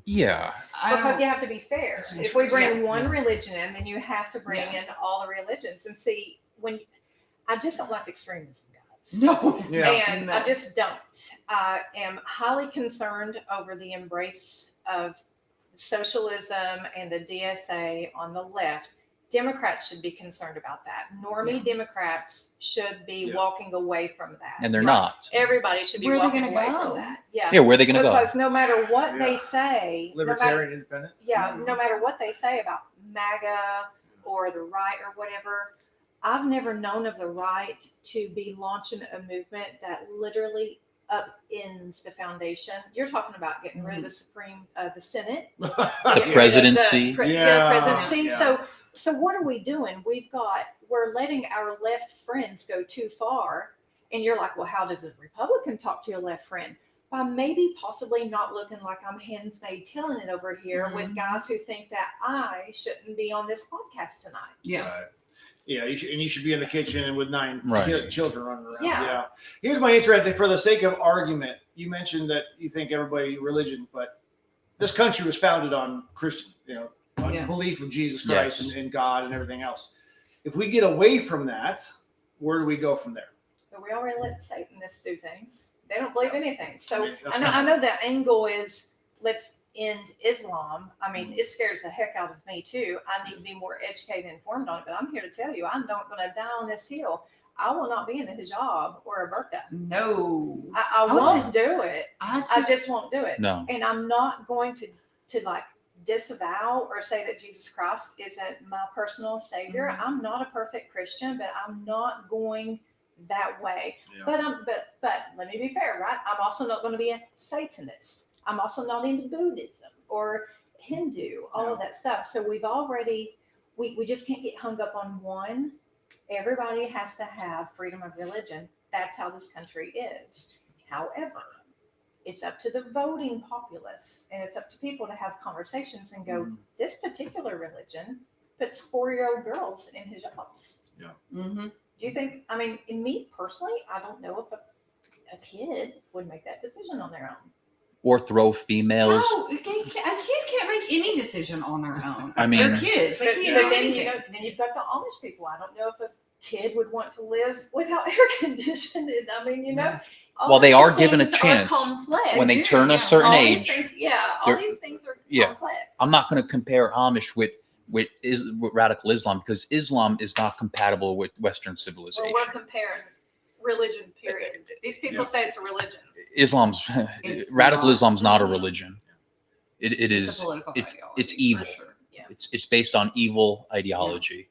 D: Yeah.
C: Because you have to be fair. If we bring
B: Yeah.
C: one religion in, then you have to bring
B: Yeah.
C: in all the religions. And see, I just don't like extremism, guys.
B: No.
A: Yeah.
C: And
B: No.
C: I just don't. I am highly concerned over the embrace of socialism and the DSA on the left. Democrats should be concerned about that. Normie Democrats should be
A: Yeah.
C: walking away from that.
D: And they're
C: Right.
D: not.
C: Everybody should be
B: Where are they
C: walking
B: gonna
C: away
B: go?
C: from that. Yeah.
D: Yeah, where are they going to go?
C: Because no matter what
A: Yeah.
C: they say,
A: Libertarian, independent.
C: no matter what they say about MAGA or the right or whatever, I've never known of the right to be launching a movement that literally upends the foundation. You're talking about getting rid of the the Senate,
D: The
C: getting rid of
D: presidency.
C: the
A: Yeah.
C: presidency.
A: Yeah.
C: So what are we doing? We're letting our left friends go too far. And you're like, well, how does a Republican talk to a left friend? By maybe possibly not looking like I'm handsmaid telling it over here with guys who think that I shouldn't be on this podcast tonight.
B: Yeah.
A: Right. Yeah, you should be in the kitchen and with 9
D: Right.
A: children running around.
C: Yeah.
A: Here's my answer. I think for the sake of argument, you mentioned that you think everybody religion, but this country was founded on Christian, on
B: Yeah.
A: belief of Jesus Christ
D: Yes.
A: and God and everything else. If we get away from that, where do we go from there?
C: But we already let Satanists do things. They don't believe anything. So
A: I mean, that's
C: I know the angle is let's end Islam. I mean, it scares the heck out of me too. I need to be more educated and informed on it. But I'm here to tell you, I'm not going to die on this hill. I will not be in a hijab or a burqa.
B: No.
C: I
B: I
C: won't do it. I
B: I
C: just won't do it.
D: No.
C: And I'm not going to like disavow or say that Jesus Christ isn't my personal savior.
B: Mhm.
C: I'm not a perfect Christian, but I'm not going that way.
A: Yeah.
C: But let me be fair, right? I'm also not going to be a Satanist. I'm also not into Buddhism or Hindu, all of that stuff. So we've already we just can't get hung up on one. Everybody has to have freedom of religion. That's how this country is. However, it's up to the voting populace and it's up to people to have conversations and go, this particular religion puts 4-year-old girls in hijabs.
B: Mm-hmm.
C: Do you think, I mean, in me personally, I don't know if a kid would make that decision on their own.
D: Or throw females.
B: No, a kid can't make any decision on their own.
D: I mean,
B: they're kids. They
C: But,
B: can't
C: but
B: do
C: then,
B: anything.
C: then you've got the Amish people. I don't know if a kid would want to live without air conditioning. I mean, all
D: Well, they
C: these
D: are given a
C: things are
D: chance
C: complex.
D: when they
B: do,
D: turn a
B: yeah.
D: certain
C: all
D: age.
C: These things, all
D: they're-
C: these things are
D: yeah.
C: complex.
D: I'm not going to compare Amish with radical Islam, because Islam is not compatible with Western civilization.
C: Well, we're comparing religion, period. These people say it's a religion.
B: It's
D: Radical
B: not.
D: Islam's not a
C: Mhm.
D: religion. It
B: It's
D: is
B: a political
D: it's
B: ideology,
D: evil.
B: for sure.
C: Yeah.
D: It's based on evil ideology.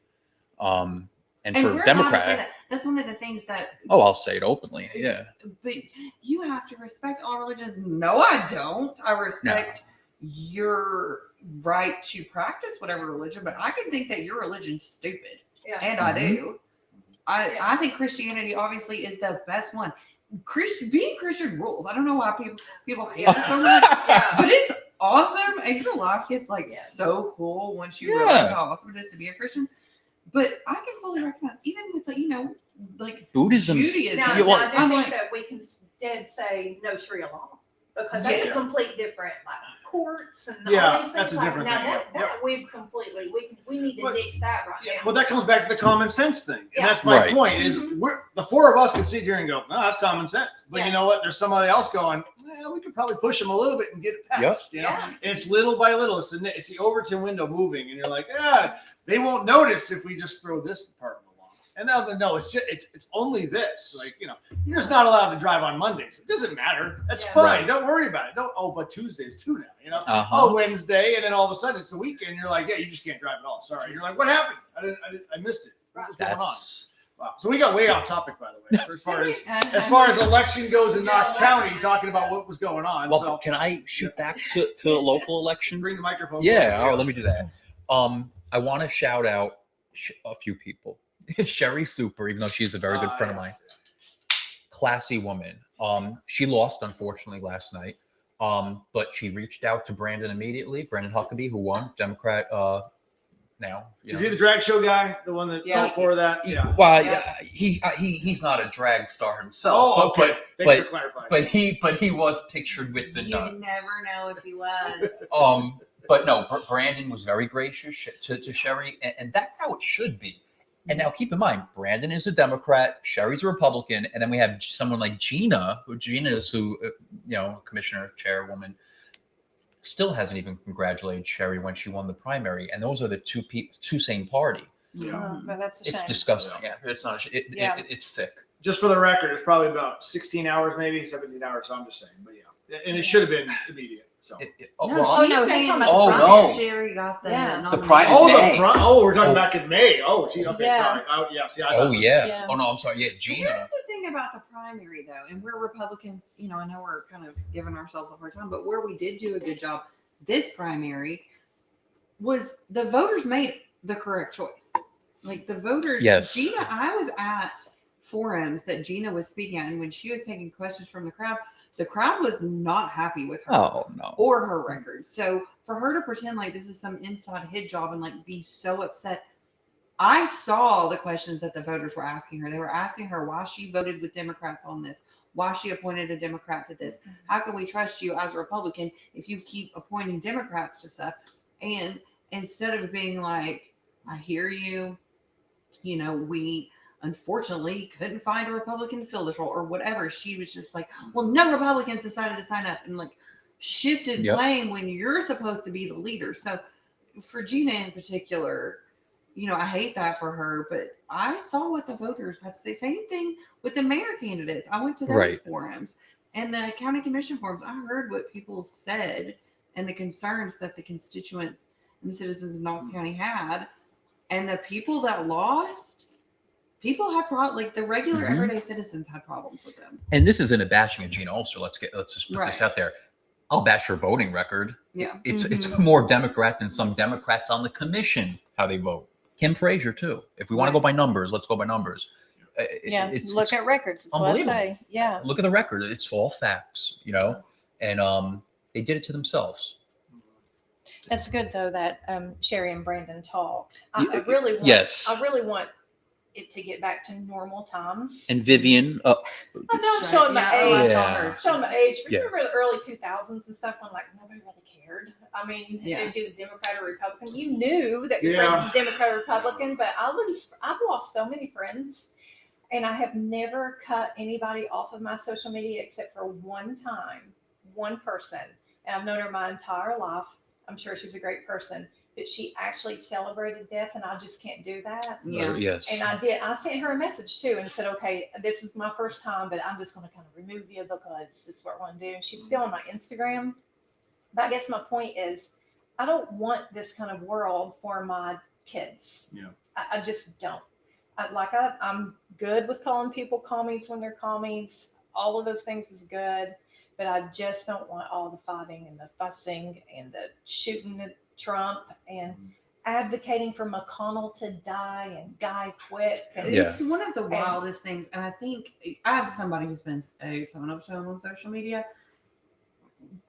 D: And
B: And
D: for
B: we're allowed to say
D: Democrat,
B: that. That's one of the things that.
D: I'll say it openly. Yeah.
B: But you have to respect all religions. No, I don't. I respect your right to practice whatever religion, but I can think that your religion's stupid,
C: Yeah.
B: and I do. I think Christianity obviously is the best one. Being Christian rules. I don't know why people hate it so much,
C: Yeah.
B: but it's awesome, and your life gets like
C: Yeah.
B: so cool once you
D: Yeah.
B: realize how awesome it is to be a Christian. But I can fully recognize, even with like
D: Buddhism.
B: Judaism.
C: Now,
D: Yeah, well,
C: I do
B: I'm
C: think
B: like-
C: that we can instead say no Sharia law, because that's
B: Yes.
C: a complete different, like, courts and
A: Yeah,
C: all these things.
A: that's a
C: like,
A: different
C: now
A: thing,
C: that,
A: yeah.
C: that we've completely, we need to
A: But-
C: nix that right now.
A: Well, that comes back to the common sense thing, and
C: Yeah.
A: that's my
D: Right.
A: point. Is
C: Mhm.
A: we're the four of us can sit here and go, "No, that's common sense," but
C: Yeah.
A: you know what? There's somebody else going, we could probably push them a little bit and get it passed.
D: Yep.
A: You know,
C: Yeah.
A: and it's little by little. It's the Overton window moving, and you're like, they won't notice if we just throw this part of the law. And now they know it's just it's only this. Like, you're just not allowed to drive on Mondays. It doesn't matter. That's
C: Yeah.
A: fine.
D: Right.
A: Don't worry about it. But Tuesday's too now.
D: Uh-huh.
A: Oh, Wednesday, and then all of a sudden it's the weekend. You're like, you just can't drive at all. Sorry. You're like, what happened? I missed it. What was going on?
D: That's
A: Wow. So we got way off topic, by the way, as far as
B: And-
A: as far as election goes in
C: Yeah,
A: Knox
C: well,
A: County, talking about what was going on.
D: well.
A: So
D: Can I shoot back to local elections?
A: bring the microphone.
D: Yeah. All right. Let me do that. I want to shout out a few people. Sherry Super, even though she's a very good friend of mine, classy woman. She lost, unfortunately, last night. But she reached out to Brandon immediately. Brandon Huckabee, who won, Democrat. Now,
A: Is he the drag show guy? The one that's
B: Yeah.
A: all for that? Yeah.
D: Well,
B: Yeah.
D: he's not a drag star himself.
A: Oh, okay. Thanks for clarifying.
D: But he was pictured with the
B: you
D: nun.
B: never know if he was.
D: But no, Brandon was very gracious to Sherry, and that's how it should be. And now keep in mind, Brandon is a Democrat, Sherry's a Republican, and then we have someone like Gina, commissioner, chairwoman, still hasn't even congratulated Sherry when she won the primary, and those are the two same party.
A: Yeah.
C: But that's a shame.
D: It's disgusting. Yeah, it's not. It's sick.
A: Just for the record, it's probably about 16 hours, maybe 17 hours. So I'm just saying, but yeah, and it should have been immediate. So.
C: Oh, no,
B: saying
C: he's talking
D: about the
B: that
D: primary.
B: Sherry got the
C: Yeah.
B: nomination.
D: The primary.
A: We're talking back in May. Oh, gee, okay,
C: Yeah.
A: sorry. Oh, yeah. See, I
D: Oh
A: got this.
D: yeah.
C: Yeah.
D: Oh no, I'm sorry. Yeah,
B: But
D: Gina.
B: here's the thing about the primary, though, and we're Republicans. I know we're kind of giving ourselves a hard time, but where we did do a good job this primary was the voters made the correct choice. Like the voters,
D: Yes.
B: Gina, I was at forums that Gina was speaking at, and when she was taking questions from the crowd was not happy with her.
D: Oh no.
B: Or her record. So for her to pretend like this is some inside hit job and like be so upset, I saw the questions that the voters were asking her. They were asking her why she voted with Democrats on this, why she appointed a Democrat to this. How can we trust you as a Republican if you keep appointing Democrats to stuff? And instead of being like, I hear you, we unfortunately couldn't find a Republican to fill this role or whatever. She was just like, well, no Republicans decided to sign up and like shifted
D: Yep.
B: blame when you're supposed to be the leader. So for Gina in particular, I hate that for her, but I saw what the voters had to say. Same thing with the mayor candidates. I went to those
D: Right.
B: forums and the county commission forums. I heard what people said and the concerns that the constituents and the citizens of Knox County had. And the people that lost, people had like the regular
D: Mhm.
B: everyday citizens had problems with them.
D: And this isn't a bashing of Gina. Also, let's just put this
B: Right.
D: out there. I'll bash her voting record.
B: Yeah.
D: It's more Democrat than some Democrats on the commission how they vote. Kim Frazier too. If we want to go by numbers, let's go by numbers.
C: Look at records. That's what I
D: unbelievable.
C: say. Yeah.
D: Look at the record. It's all facts, and they did it to themselves.
C: That's good though that Sherry and Brandon talked. I
D: Yeah,
C: really want.
D: yes.
C: I really want it to get back to normal times.
D: And Vivian,
C: I know I'm showing my age.
D: Yeah.
C: Showing my age. But
D: Yeah.
C: you remember the early 2000s and stuff when like nobody really cared. I mean,
B: Yeah.
C: if she was Democrat or Republican, you knew that your
A: Yeah.
C: friends was Democrat or Republican. But I've lost so many friends, and I have never cut anybody off of my social media except for one time, one person, and I've known her my entire life. I'm sure she's a great person, but she actually celebrated death, and I just can't do that.
B: Yeah.
D: Yes.
C: And I did. I sent her a message too and said, okay, this is my first time, but I'm just going to kind of remove you because this is what I want to do. And she's still on my Instagram. But I guess my point is, I don't want this kind of world for my kids.
A: Yeah.
C: I just don't. I'm good with calling people commies when they're commies. All of those things is good. But I just don't want all the fighting and the fussing and the shooting at Trump and advocating for McConnell to die and Guy quit. And
D: Yeah.
B: It's one of the wildest things. And I think, as somebody who spends a ton of time on social media,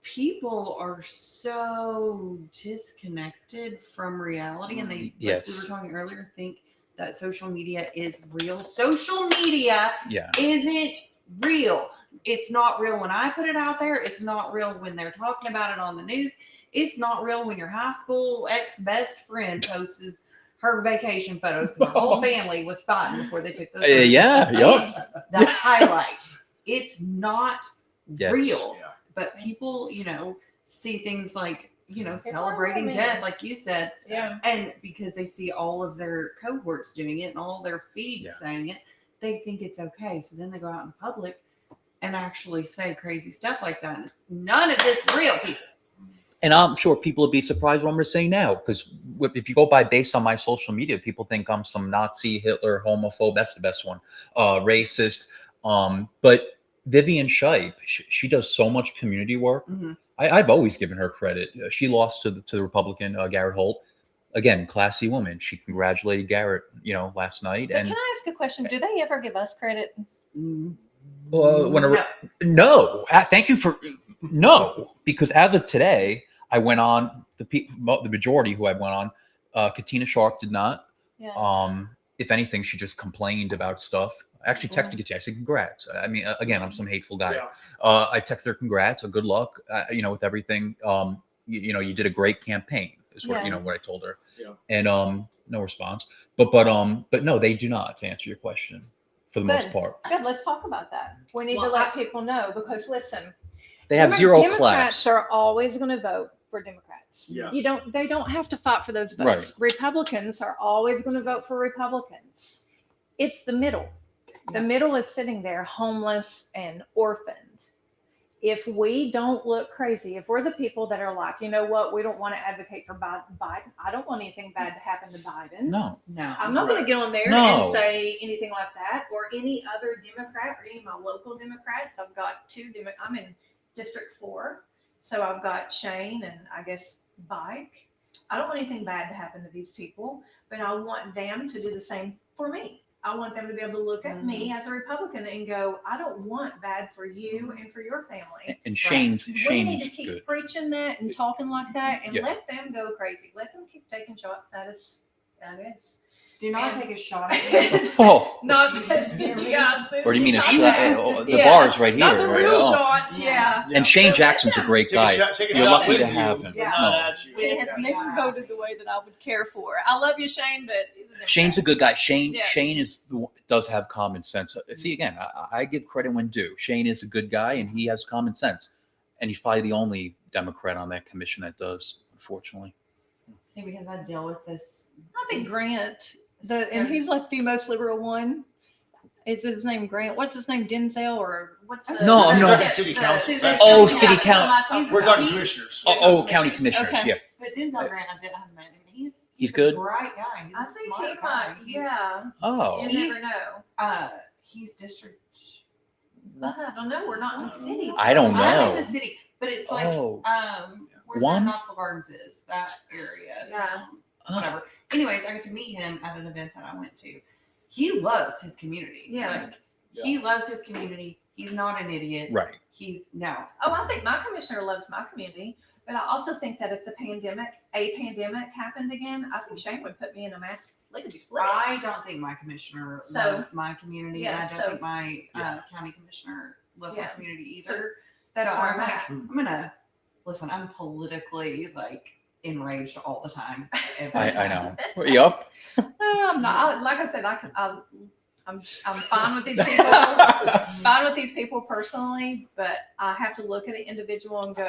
B: people are so disconnected from reality. And they,
D: Yes.
B: like we were talking earlier, think that social media is real. Social media
D: Yeah.
B: isn't real. It's not real when I put it out there. It's not real when they're talking about it on the news. It's not real when your high school ex-best friend posts her vacation photos because her whole family was fighting before they took those.
D: Yeah. Yup.
B: It's the highlights. It's not
D: Yes.
B: real.
A: Yeah.
B: But people, see things like,
C: It's
B: celebrating
C: heartwarming.
B: death, like you said,
C: yeah.
B: and because they see all of their cohorts doing it and all their feeds
D: Yeah.
B: saying it, they think it's okay. So then they go out in public and actually say crazy stuff like that. And none of this is real, people.
D: And I'm sure people would be surprised what I'm going to say now, because if you go by based on my social media, people think I'm some Nazi, Hitler, homophobe. That's the best one. Racist. But Vivian Scheib, she does so much community work.
B: Mhm.
D: I've always given her credit. She lost to the Republican Garrett Holt. Again, classy woman. She congratulated Garrett, last night.
C: But
D: And
C: can I ask a question? Do they ever give us credit?
D: no, thank you for no, because as of today, I went on the majority who I went on. Katina Sharp did not.
C: Yeah.
D: If anything, she just complained about stuff. I actually texted Katina. I said, "Congrats." I mean, again, I'm some hateful guy.
A: Yeah.
D: I texted her, "Congrats, good luck." With everything. You did a great campaign. Is what
C: Yeah.
D: what I told her.
A: Yeah.
D: And no response. But no, they do not. To answer your question, for the most part,
C: Good. Let's talk about that. We need to
B: Well,
C: let people know because listen,
D: they have zero
C: Democrats
D: class.
C: are always going to vote for Democrats.
A: Yes.
C: They don't have to fight for those votes. Republicans are always going to vote for Republicans. It's the middle. The middle is sitting there homeless and orphaned. If we don't look crazy, if we're the people that are like, you know what, we don't want to advocate for Biden. I don't want anything bad to happen to Biden.
D: No.
C: I'm not going to get on there
D: No.
C: and say anything like that or any other Democrat or any of my local Democrats. I've got two I'm in District 4. So I've got Shane and I guess Bike. I don't want anything bad to happen to these people, but I want them to do the same for me. I want them to be able to look at me as a Republican and go, I don't want bad for you and for your family.
D: And Shane's
C: We need to
D: is
C: keep
D: good.
C: preaching that and talking like that and
D: Yeah.
C: let them go crazy. Let them keep taking shots at us, I guess.
B: Do not
C: And-
B: take a shot at me.
D: Oh,
C: Not because
D: or do you mean a
C: not
D: shot?
C: that.
D: The
C: Yeah.
D: bar's right here.
C: Not the
D: right?
C: real
D: Oh.
C: shots, yeah.
D: And Shane Jackson's a great
A: Take a
D: guy.
A: shot- take a
D: You're
A: shot
D: lucky
A: with
D: to
A: you,
D: have him.
A: but
B: Yeah.
A: not
D: No.
A: at you.
C: He has never voted the way that I would care for. I love you, Shane, but
D: Shane's a good guy. Shane
C: Yeah.
D: does have common sense. See, again, I give credit when due. Shane is a good guy, and he has common sense. And he's probably the only Democrat on that commission that does, unfortunately.
B: See, because I deal with this.
C: I think
B: these-
C: Grant,
B: so-
C: and he's like the most liberal one. Is his name Grant? What's his name? Denzel or what's the
D: No,
A: We're
D: no.
A: talking city council.
D: Oh, city council.
B: He's-
A: We're talking
B: he's-
A: commissioners.
D: Oh, county commissioners.
C: Okay.
D: Yeah.
B: But Denzel Grant, I haven't met him.
D: He's
B: a
D: good?
B: bright guy. He's
C: I
B: a
C: think
B: smart
C: he
B: guy.
C: might.
B: He's,
C: Yeah.
D: Oh.
C: You never know.
B: He's district.
C: I don't know. We're not in the city.
D: I don't
B: I'm
D: know.
B: in the city, but it's like
D: Oh.
B: where
D: One?
B: the Knoxville Gardens is, that area.
C: Yeah.
B: Town, whatever. Anyways, I got to meet him at an event that I went to. He loves his community.
C: Yeah.
B: He loves his community. He's not an idiot.
D: Right.
B: He's no.
C: Oh, I think my commissioner loves my community, But I also think that if a pandemic happened again, I think Shane would put me in a mass lickety split.
B: I don't think my commissioner loves my community, and I don't think my county commissioner loves my community either.
C: So that's where I'm at.
B: I'm gonna listen. I'm politically enraged all the time.
D: I know. Yup.
C: I'm not. Like I said, I'm fine with these people. Fine with these people personally, but I have to look at an individual and go,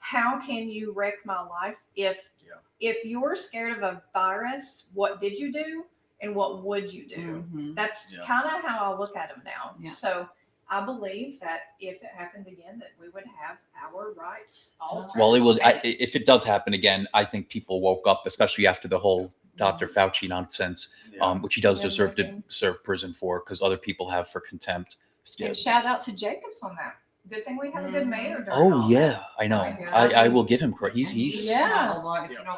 C: how can you wreck my life? If you're scared of a virus, what did you do, and what would you do?
B: Mm-hmm.
C: That's kind of how I look at them now.
B: Yeah.
C: So I believe that if it happened again, that we would have our rights all.
D: Well, it will. If it does happen again, I think people woke up, especially after the whole Dr. Fauci nonsense, which he does deserve to serve prison for, because other people have for contempt.
C: And shout out to Jacobs on that. Good thing we had a good mayor. During
D: Oh
C: all
D: yeah,
C: that.
D: I know.
B: Yeah.
D: I will give him credit. He's
B: a lot. If you don't,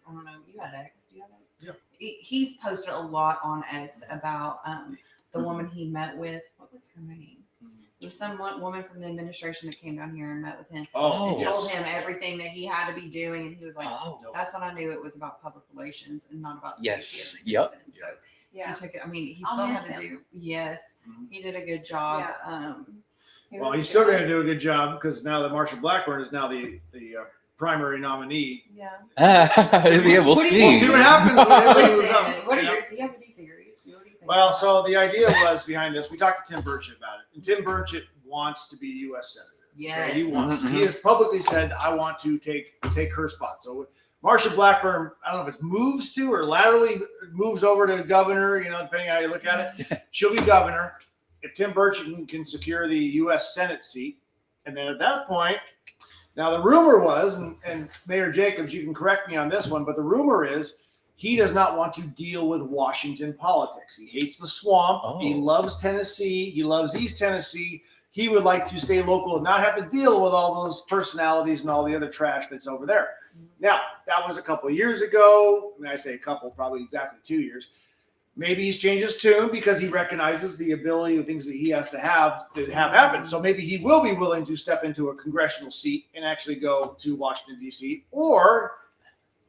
B: I don't know. You had X. Do you have X?
A: Yeah.
B: He's posted a lot on X about the woman he met with. What was her name? There was some woman from the administration that came down here and met with him and told him everything that he had to be doing, and he was like, "That's when I knew it was about public relations and not about the safety of the citizens." So he took it. I mean, he still had to do. Yes, he did a good job.
C: Yeah.
A: Well, he's still going to do a good job, because now that Marsha Blackburn is now the primary nominee.
C: Yeah.
D: yeah, we'll see.
A: We'll see what happens.
B: What are your? Do you have any theories? What do you think?
A: Well, so the idea was behind this. We talked to Tim Burchett about it, and Tim Burchett wants to be U.S. Senator.
B: Yes.
A: Okay, he wants. He has publicly said, "I want to take her spot." So Marsha Blackburn, I don't know if it's moves to or laterally moves over to governor. Depending on how you look at it, she'll be governor. If Tim Burchett can secure the U.S. Senate seat, and then at that point, now the rumor was, and Mayor Jacobs, you can correct me on this one, but the rumor is he does not want to deal with Washington politics. He hates the swamp. He loves Tennessee. He loves East Tennessee. He would like to stay local and not have to deal with all those personalities and all the other trash that's over there. Now, that was a couple of years ago. When I say a couple, probably exactly 2 years. Maybe he's changed his tune because he recognizes the ability of things that he has to have happen. So maybe he will be willing to step into a congressional seat and actually go to Washington, D.C., or,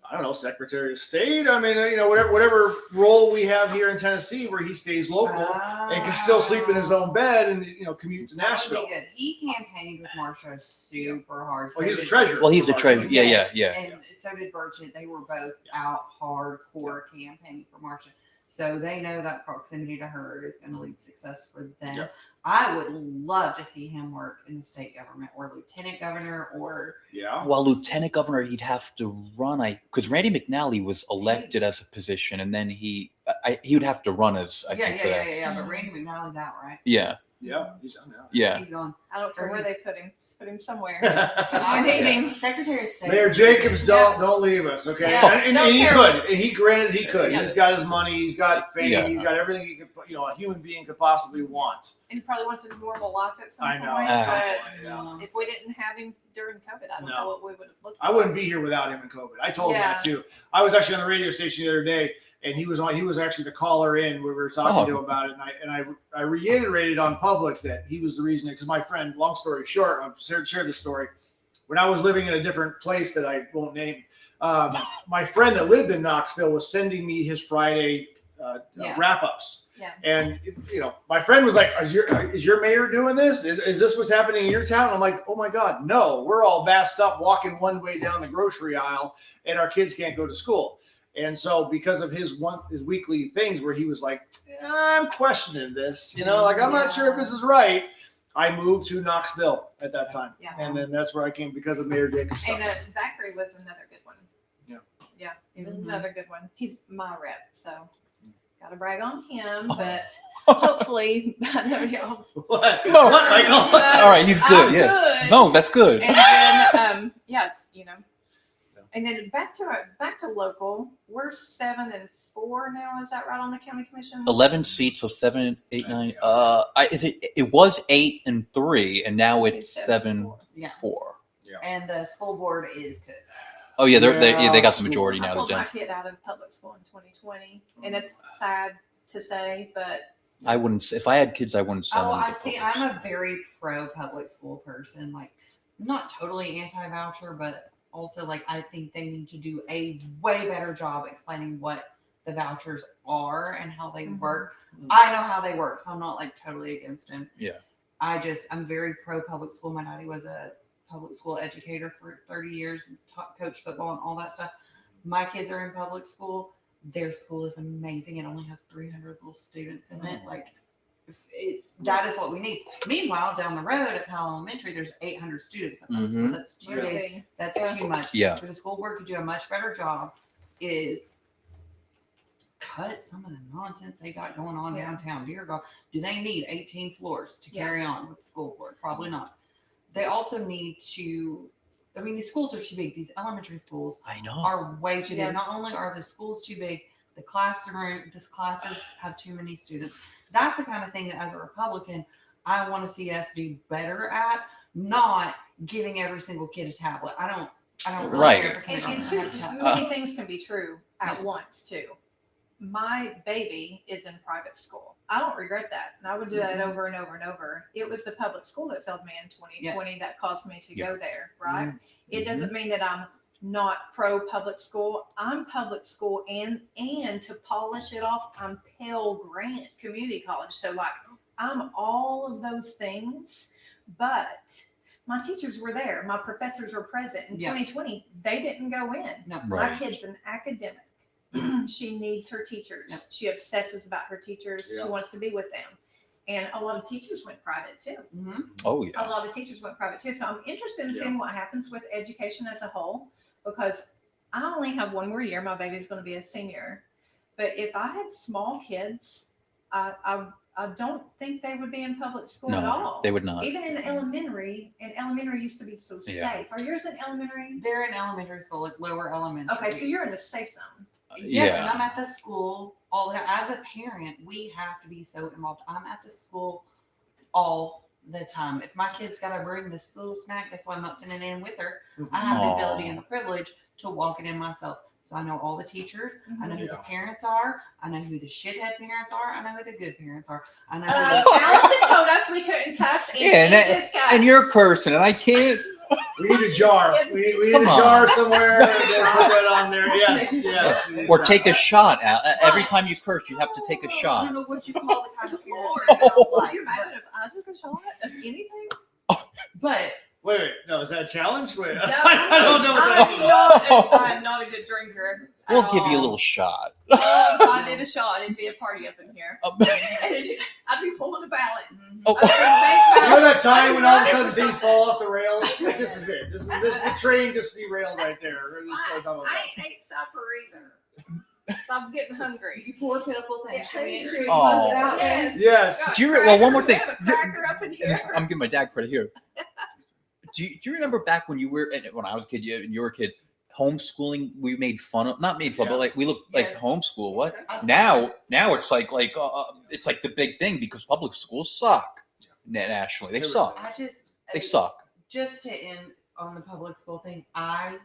A: I don't know, Secretary of State. I mean, whatever role we have here in Tennessee where he stays local and can still sleep in his own bed and, commute to Nashville.
B: Good. He campaigned with Marsha super hard.
A: Well, he's the treasurer.
D: Well, he's the treasurer. Yeah.
B: And so did Burchett. They were both out hardcore campaigning for Marsha. So they know that proximity to her is going to lead success for them. Yep. I would love to see him work in the state government or lieutenant governor or.
A: Yeah.
D: Well, lieutenant governor, he'd have to run. Because Randy McNally was elected as a position, and then he would have to run as. I think for that.
B: Yeah. But Randy McNally's out, right?
D: Yeah.
A: Yeah, he's done now.
D: Yeah.
B: He's gone.
C: I don't care where they put him. Just put him somewhere.
B: I need him. Secretary of State.
A: Mayor Jacobs, don't leave us, okay?
C: Yeah,
A: and he could. And he could.
C: Yeah.
A: He's got his money. He's got fame.
D: Yeah.
A: He's got everything he could, a human being could possibly want.
C: And he probably wants a normal life at some
A: I know.
C: point. But if we didn't have him during COVID, I don't know what we would have looked like.
A: I wouldn't be here without him in COVID. I told him that too. I was actually on the radio station the other day, and he was actually the caller in where we were talking to him about it. And I reiterated on public that he was the reason, because my friend, long story short, I've shared this story. When I was living in a different place that I won't name, my friend that lived in Knoxville was sending me his Friday wrap-ups.
C: Yeah.
A: And my friend was like, is your mayor doing this? Is this what's happening in your town? And I'm like, oh my God, no, we're all masked up walking one way down the grocery aisle and our kids can't go to school. And so because of his weekly things where he was like, I'm questioning this, I'm not sure if this is right. I moved to Knoxville at that time.
C: Yeah.
A: And then that's where I came because of Mayor Jacobs.
C: And Zachary was another good one. Yeah, he was another good one. He's my rep, so got to brag on him, but hopefully, I know y'all.
A: What,
D: No.
A: Michael?
D: All right, he's good.
C: I'm
D: Yeah.
C: good.
D: No, that's good.
C: And then, and then back to local. We're 7-4 now. Is that right on the county commission?
D: 11 seats, so 7, 8, 9. It was 8 and 3, and now it's 7, 4.
B: Yeah. And the school board is good.
D: Oh yeah, they got the majority
C: I
D: now.
C: pulled my kid out of public school in 2020, and it's sad to say, but
D: I wouldn't. If I had kids, I wouldn't send them.
B: I see. I'm a very pro public school person. Like, not totally anti-voucher, but also like I think they need to do a way better job explaining what the vouchers are and how they work. I know how they work, so I'm not like totally against them.
D: Yeah.
B: I'm very pro public school. My daddy was a public school educator for 30 years and coached football and all that stuff. My kids are in public school. Their school is amazing. It only has 300 little students in it. Like, that is what we need. Meanwhile, down the road at Powell Elementary, there's 800 students at public school. That's too big. That's too much.
D: Yeah.
B: So the school board could do a much better job is cut some of the nonsense they got going on downtown. Dear God, do they need 18 floors to carry on with the school board? Probably not. They also need to, I mean, these schools are too big. These elementary schools are way too big. Not only are the schools too big, the classes have too many students. That's the kind of thing that as a Republican, I want to see us do better at, not giving every single kid a tablet. I don't really care for kindergarten.
C: And too many things can be true at once too. My baby is in private school. I don't regret that. And I would do that over and over and over. It was the public school that failed me in 2020 that caused me to go there, right? It doesn't mean that I'm not pro public school. I'm public school and to polish it off, I'm Pell Grant Community College. So like I'm all of those things, but my teachers were there. My professors were present. In 2020, they didn't go in. No. My kid's an academic. She needs her teachers. Yep. She obsesses about her teachers. She wants to be with them. And a lot of teachers went private too.
D: Oh, yeah.
C: A lot of teachers went private too. So I'm interested in seeing what happens with education as a whole, because I only have one more year. My baby's going to be a senior. But if I had small kids, I don't think they would be in public school at all.
D: They would not.
C: Even in elementary, and elementary used to be so safe. Are yours in elementary?
B: They're in elementary school, like lower elementary.
C: Okay, so you're in the safe zone.
B: Yes, and I'm at the school all the time. As a parent, we have to be so involved. I'm at the school all the time. If my kid's got to bring the school snack, guess why I'm not sending it in with her? I have the ability and the privilege to walk it in myself. So I know all the teachers. I know who the parents are. I know who the shithead parents are. I know who the good parents are. I know who
C: Allison told us we couldn't cuss.
D: And you're cursing, and I can't.
A: We need a jar. We need a jar somewhere. And put that on there. Yes.
D: Or take a shot. Every time you curse, you have to take a shot.
B: I don't know what you call the kind of parents.
C: Could you imagine if I took a shot of anything?
B: But
A: wait. No, is that a challenge? Wait,
C: no,
A: I don't know what that is.
C: I'm not a good drinker.
D: We'll give you a little shot.
C: If I did a shot, it'd be a party up in here. I'd be pulling a ballot.
A: You know that time when all of a sudden things fall off the rails? Like, this is it. This is the train just derailed right there.
C: I ain't ate supper either. I'm getting hungry.
B: You poor pitiful thing.
A: Yes.
D: Do you? Well, one more thing.
C: Up in here.
D: I'm giving my dad credit here. Do you remember back when when I was a kid, and you were a kid, homeschooling? We made fun of, not made fun, but like we look like homeschool. What now? Now it's like it's like the big thing because public schools suck nationally. They suck. They suck.
B: Just to end on the public school thing, I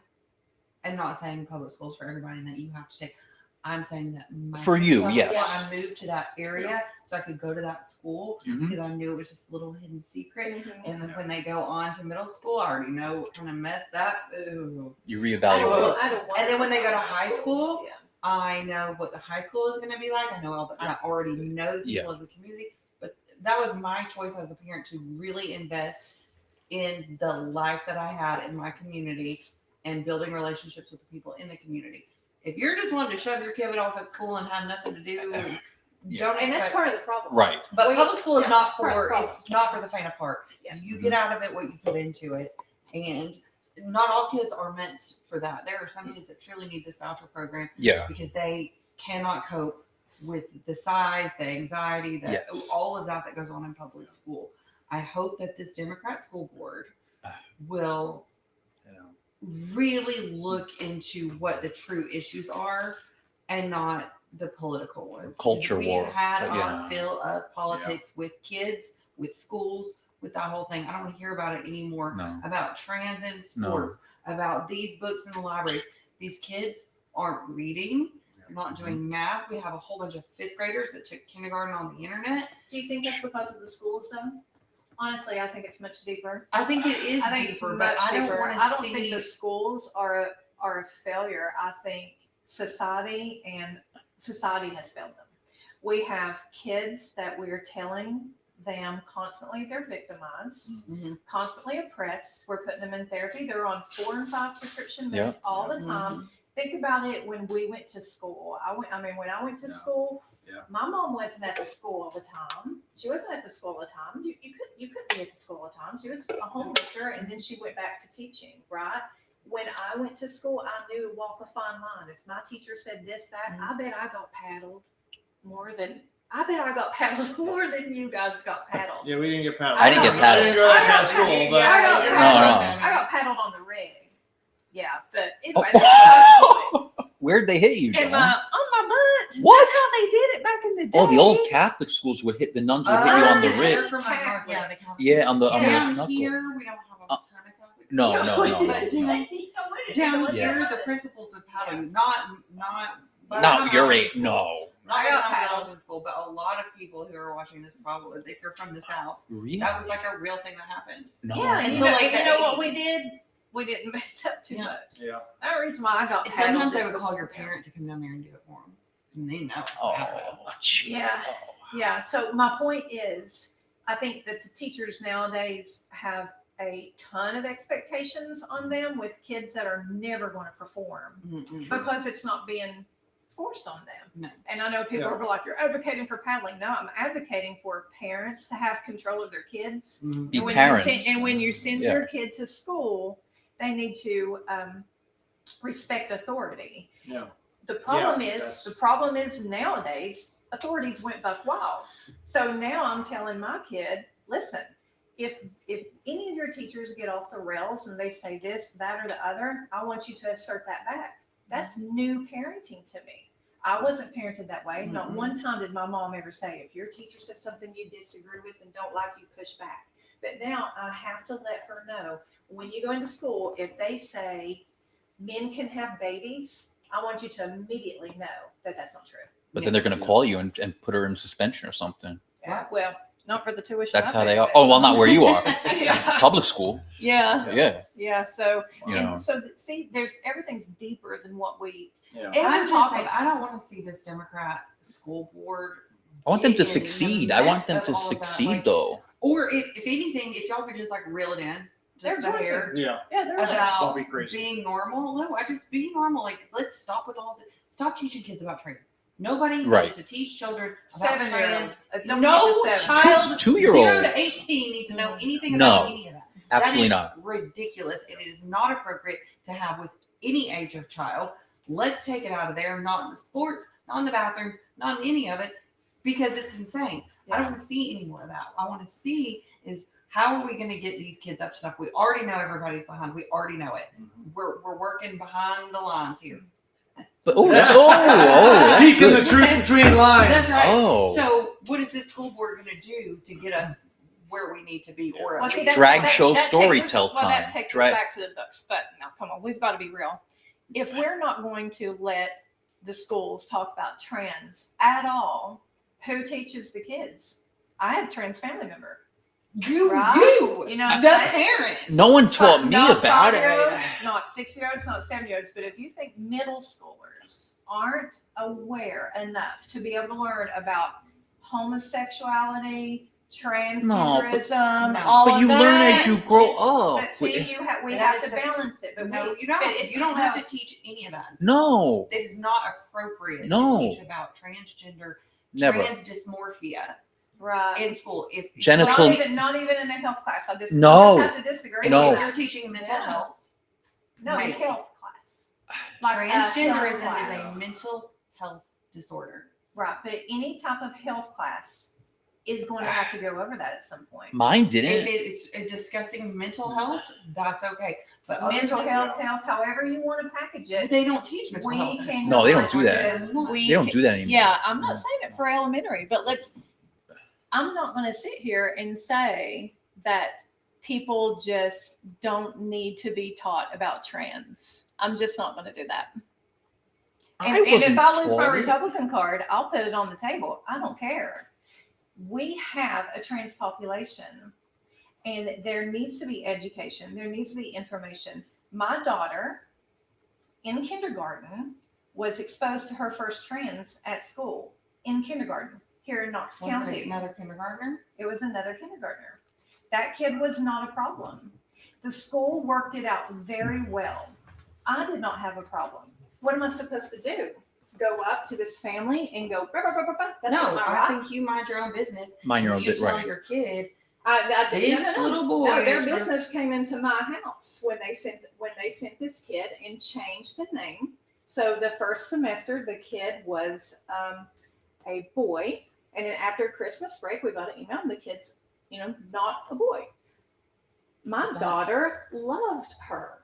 B: am not saying public schools for everybody and that you have to take. I'm saying that
D: for you, yes.
B: I moved to that area so I could go to that school because I knew it was just a little hidden secret. And then when they go on to middle school, I already know what kind of mess that. Ooh.
D: You reevaluate.
B: And then when they go to high school, I know what the high school is going to be like. I know I already know the people of the community. But that was my choice as a parent to really invest in the life that I had in my community and building relationships with the people in the community. If you're just wanting to shove your kid off at school and have nothing to do, don't expect.
C: And that's part of the problem,
D: right?
B: But public school is not for it's not for the faint of heart. You get out of it what you put into it, and not all kids are meant for that. There are some kids that truly need this voucher program, because they cannot cope with the size, the anxiety, all of that goes on in public school. I hope that this Democrat school board will really look into what the true issues are and not the political ones.
D: Culture war.
B: We've had our fill of politics with kids, with schools, with that whole thing. I don't want to hear about it anymore. About trans in sports, about these books in the libraries. These kids aren't reading. They're not doing math. We have a whole bunch of fifth graders that took kindergarten on the internet.
C: Do you think that's because of the schools, though? Honestly, I think it's much deeper.
B: I think it is
C: I think
B: deeper,
C: it's
B: but
C: much
B: I don't
C: deeper.
B: want to
C: I don't
B: see.
C: think the schools are a failure. I think society has failed them. We have kids that we are telling them constantly they're victimized,
B: Mhm.
C: constantly oppressed. We're putting them in therapy. They're on 4 and 5 prescription meds
D: Yeah.
C: all the time.
B: Mhm.
C: Think about it when we went to school. When I went to
A: Yeah.
C: school,
A: Yeah.
C: my mom wasn't at the school all the time. She wasn't at the school all the time. You couldn't be at the school all the time. She was a homemaker, and then she went back to teaching, right? When I went to school, I knew to walk a fine line. If my teacher said this, that, I bet I got paddled more than you guys got paddled.
A: Yeah, we didn't get paddled.
D: I didn't get paddled.
A: I didn't go
C: I
A: to
C: got
A: school,
C: paddled.
A: but
C: I got paddled on the rig. Yeah, but anyway, that's not the point.
D: Where'd they hit you,
C: On
D: Dawn?
C: my butt.
D: What?
C: That's how they did it back in the day.
D: Oh, the old Catholic schools would hit the nuns would hit you on the
C: Oh,
D: rig.
B: They're from my North, yeah, they count.
D: Yeah, on the
B: Down
D: knuckle.
B: here, we don't have a ton of Catholics.
D: No,
C: Yeah,
D: no,
C: but
D: no.
B: Down
D: Yeah.
B: here, the principals would paddle you. Not. by the
D: Not
B: time
D: your
B: I was
D: age.
B: in
D: No.
B: school. Not
C: I
B: by the
C: got
B: time I
C: paddled.
B: was in school, but a lot of people who are watching this probably, if you're from the South,
D: Really?
B: that was like a real thing that happened.
D: No.
C: Yeah, and
B: Until, like,
C: you
B: the
C: know what we
B: 80s.
C: did? We didn't mess up too
B: Yeah.
C: much.
A: Yeah.
C: That reason why I got paddled
B: Sometimes they
C: is
B: would call
C: because-
B: your parent to come down there and do it for them. And they know.
D: Oh, gee.
C: Yeah. Yeah. So my point is, I think that the teachers nowadays have a ton of expectations on them with kids that are never going to perform
B: Mm-mm.
C: because it's not being forced on them.
B: No.
C: And I know people
A: Yeah.
C: are like, you're advocating for paddling. No, I'm advocating for parents to have control of their kids.
A: Mhm.
D: Be
C: And when
D: parents.
C: you send
D: Yeah.
C: your kid to school, they need to respect authority.
A: Yeah.
C: The problem
A: Yeah,
C: is nowadays authorities went buck wild. So now I'm telling my kid, listen, if any of your teachers get off the rails and they say this, that, or the other, I want you to assert that back. That's new parenting to me. I wasn't parented that way. Not
B: Mhm.
C: one time did my mom ever say, if your teacher says something you disagree with and don't like, you push back. But now I have to let her know when you go into school, if they say men can have babies, I want you to immediately know that that's not true.
D: But then they're going to call you and put her in suspension or something.
C: Yeah, well, not for the tuition.
D: That's
C: I
D: how
C: paid,
D: they are.
C: but-
D: Oh, well, not where you are.
C: Yeah.
D: Public school.
C: Yeah.
D: Yeah.
C: Yeah. So,
D: You know.
C: and so see, everything's deeper than what we
A: Yeah.
C: ever
B: I'm just
C: talk
B: saying,
C: about.
B: I don't want to see this Democrat school board.
D: I want them to
B: get in the
D: succeed. I want
B: mess
D: them
B: of
D: to
B: all of that,
D: succeed,
B: like-
D: though.
B: Or if anything, if y'all could just like reel it in,
C: They're
B: just a
C: going to.
B: hair.
A: Yeah.
C: Yeah, they're
B: About
A: Don't be crazy.
B: being normal. No, I just be normal. Like, let's stop with all the stop teaching kids about trans. Nobody
D: Right.
B: needs to teach children about
C: 7-year-olds.
B: trans.
C: Don't
B: No
C: get to 7.
B: child
D: 2-year-olds.
B: 0 to 18 needs to know anything
D: No.
B: about any of that.
D: Absolutely
B: That is
D: not.
B: ridiculous, and it is not appropriate to have with any age of child. Let's take it out of there. Not in the sports, not in the bathrooms, not in any of it, because it's insane. I don't want to see any more of that. I want to see is how are we going to get these kids up to stuff? We already know everybody's behind. We already know it.
A: Mhm.
B: We're working behind the lines here.
D: But oh,
A: Yeah.
D: that's
A: Teaching the
D: good.
A: truth between lines.
B: That's right.
D: Oh.
B: So what is this school board going to do to get us where we need to be? Or at
C: Well, see,
B: least-
C: that's-
D: Drag
C: that-
D: show
C: that
D: story
C: takes us-
D: tell
C: well, that
D: time.
C: takes
D: Drag-
C: us back to the books. But now, come on, we've got to be real. If we're not going to let the schools talk about trans at all, who teaches the kids? I have a trans family member.
B: you,
C: Right?
B: you,
C: You know what I'm
B: the
C: saying?
B: parents.
D: No one taught me
C: Not
D: about
C: 5-year-olds,
D: it.
C: Not 6-year-olds, not 7-year-olds. But if you think middle schoolers aren't aware enough to be able to learn about homosexuality, transgenderism,
B: No.
C: all
D: But
C: of
D: you
C: that,
D: learn as you grow up.
C: But see, we
B: That
C: have
B: is
C: to
B: the-
C: balance it. But
B: No,
C: we,
B: you don't.
C: but it's
B: You don't have
C: not-
B: to teach any of that.
D: No,
B: It is not appropriate
D: No.
B: to teach about transgender,
D: never.
B: trans dysmorphia
C: right.
B: in school. If
D: Genital-
C: Not even in a health class. I just
D: No.
C: I just have to disagree.
D: No.
C: with
B: if you're
C: that.
B: teaching mental
C: Yeah.
B: health,
C: No, in
B: maybe.
C: health class. Like a health
B: transgenderism
C: class.
B: is a mental health disorder.
C: Right, but any type of health class is going to have to go over that at some point.
D: Mine
B: If
D: didn't.
B: it is discussing mental health, that's okay. But other
C: Mental
B: than-
C: health, however you want to package it.
B: they don't teach mental
C: We
B: health. in
C: can
B: school.
D: No, they don't do that.
C: just-
B: No.
C: we
D: They don't
C: can-
D: do that anymore.
C: Yeah, I'm not saying it for elementary, but I'm not going to sit here and say that people just don't need to be taught about trans. I'm just not going to do that. And if
D: wasn't
C: I lose my
D: taught it.
C: Republican card, I'll put it on the table. I don't care. We have a trans population. And there needs to be education. There needs to be information. My daughter in kindergarten was exposed to her first trans at school in kindergarten here in Knox
B: Was
C: County.
B: it another kindergartner?
C: It was another kindergartner. That kid was not a problem. The school worked it out very well. I did not have a problem. What am I supposed to do? Go up to this family and go, bah, bah, bah, bah, bah. That's
B: No,
C: not my
B: I
C: right.
B: think you mind your own business.
D: Mind your own
B: You
D: bit,
B: tell
D: right?
B: your kid,
C: This
B: little boy.
C: No, their
B: is just-
C: business came into my house when they sent this kid and changed the name. So the first semester, the kid was a boy, and then after Christmas break, we got an email, and the kid's not a boy. My daughter loved her.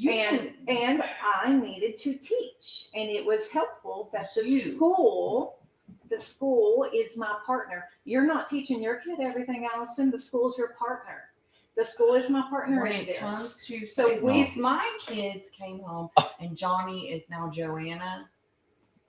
C: And I needed to teach, and it was helpful that the school is my partner. You're not teaching your kid everything, Allison. The school's your partner. The school is my partner
B: when
C: in
B: it
C: this.
B: comes to
C: So
B: if my kids came home and Johnny is now Joanna,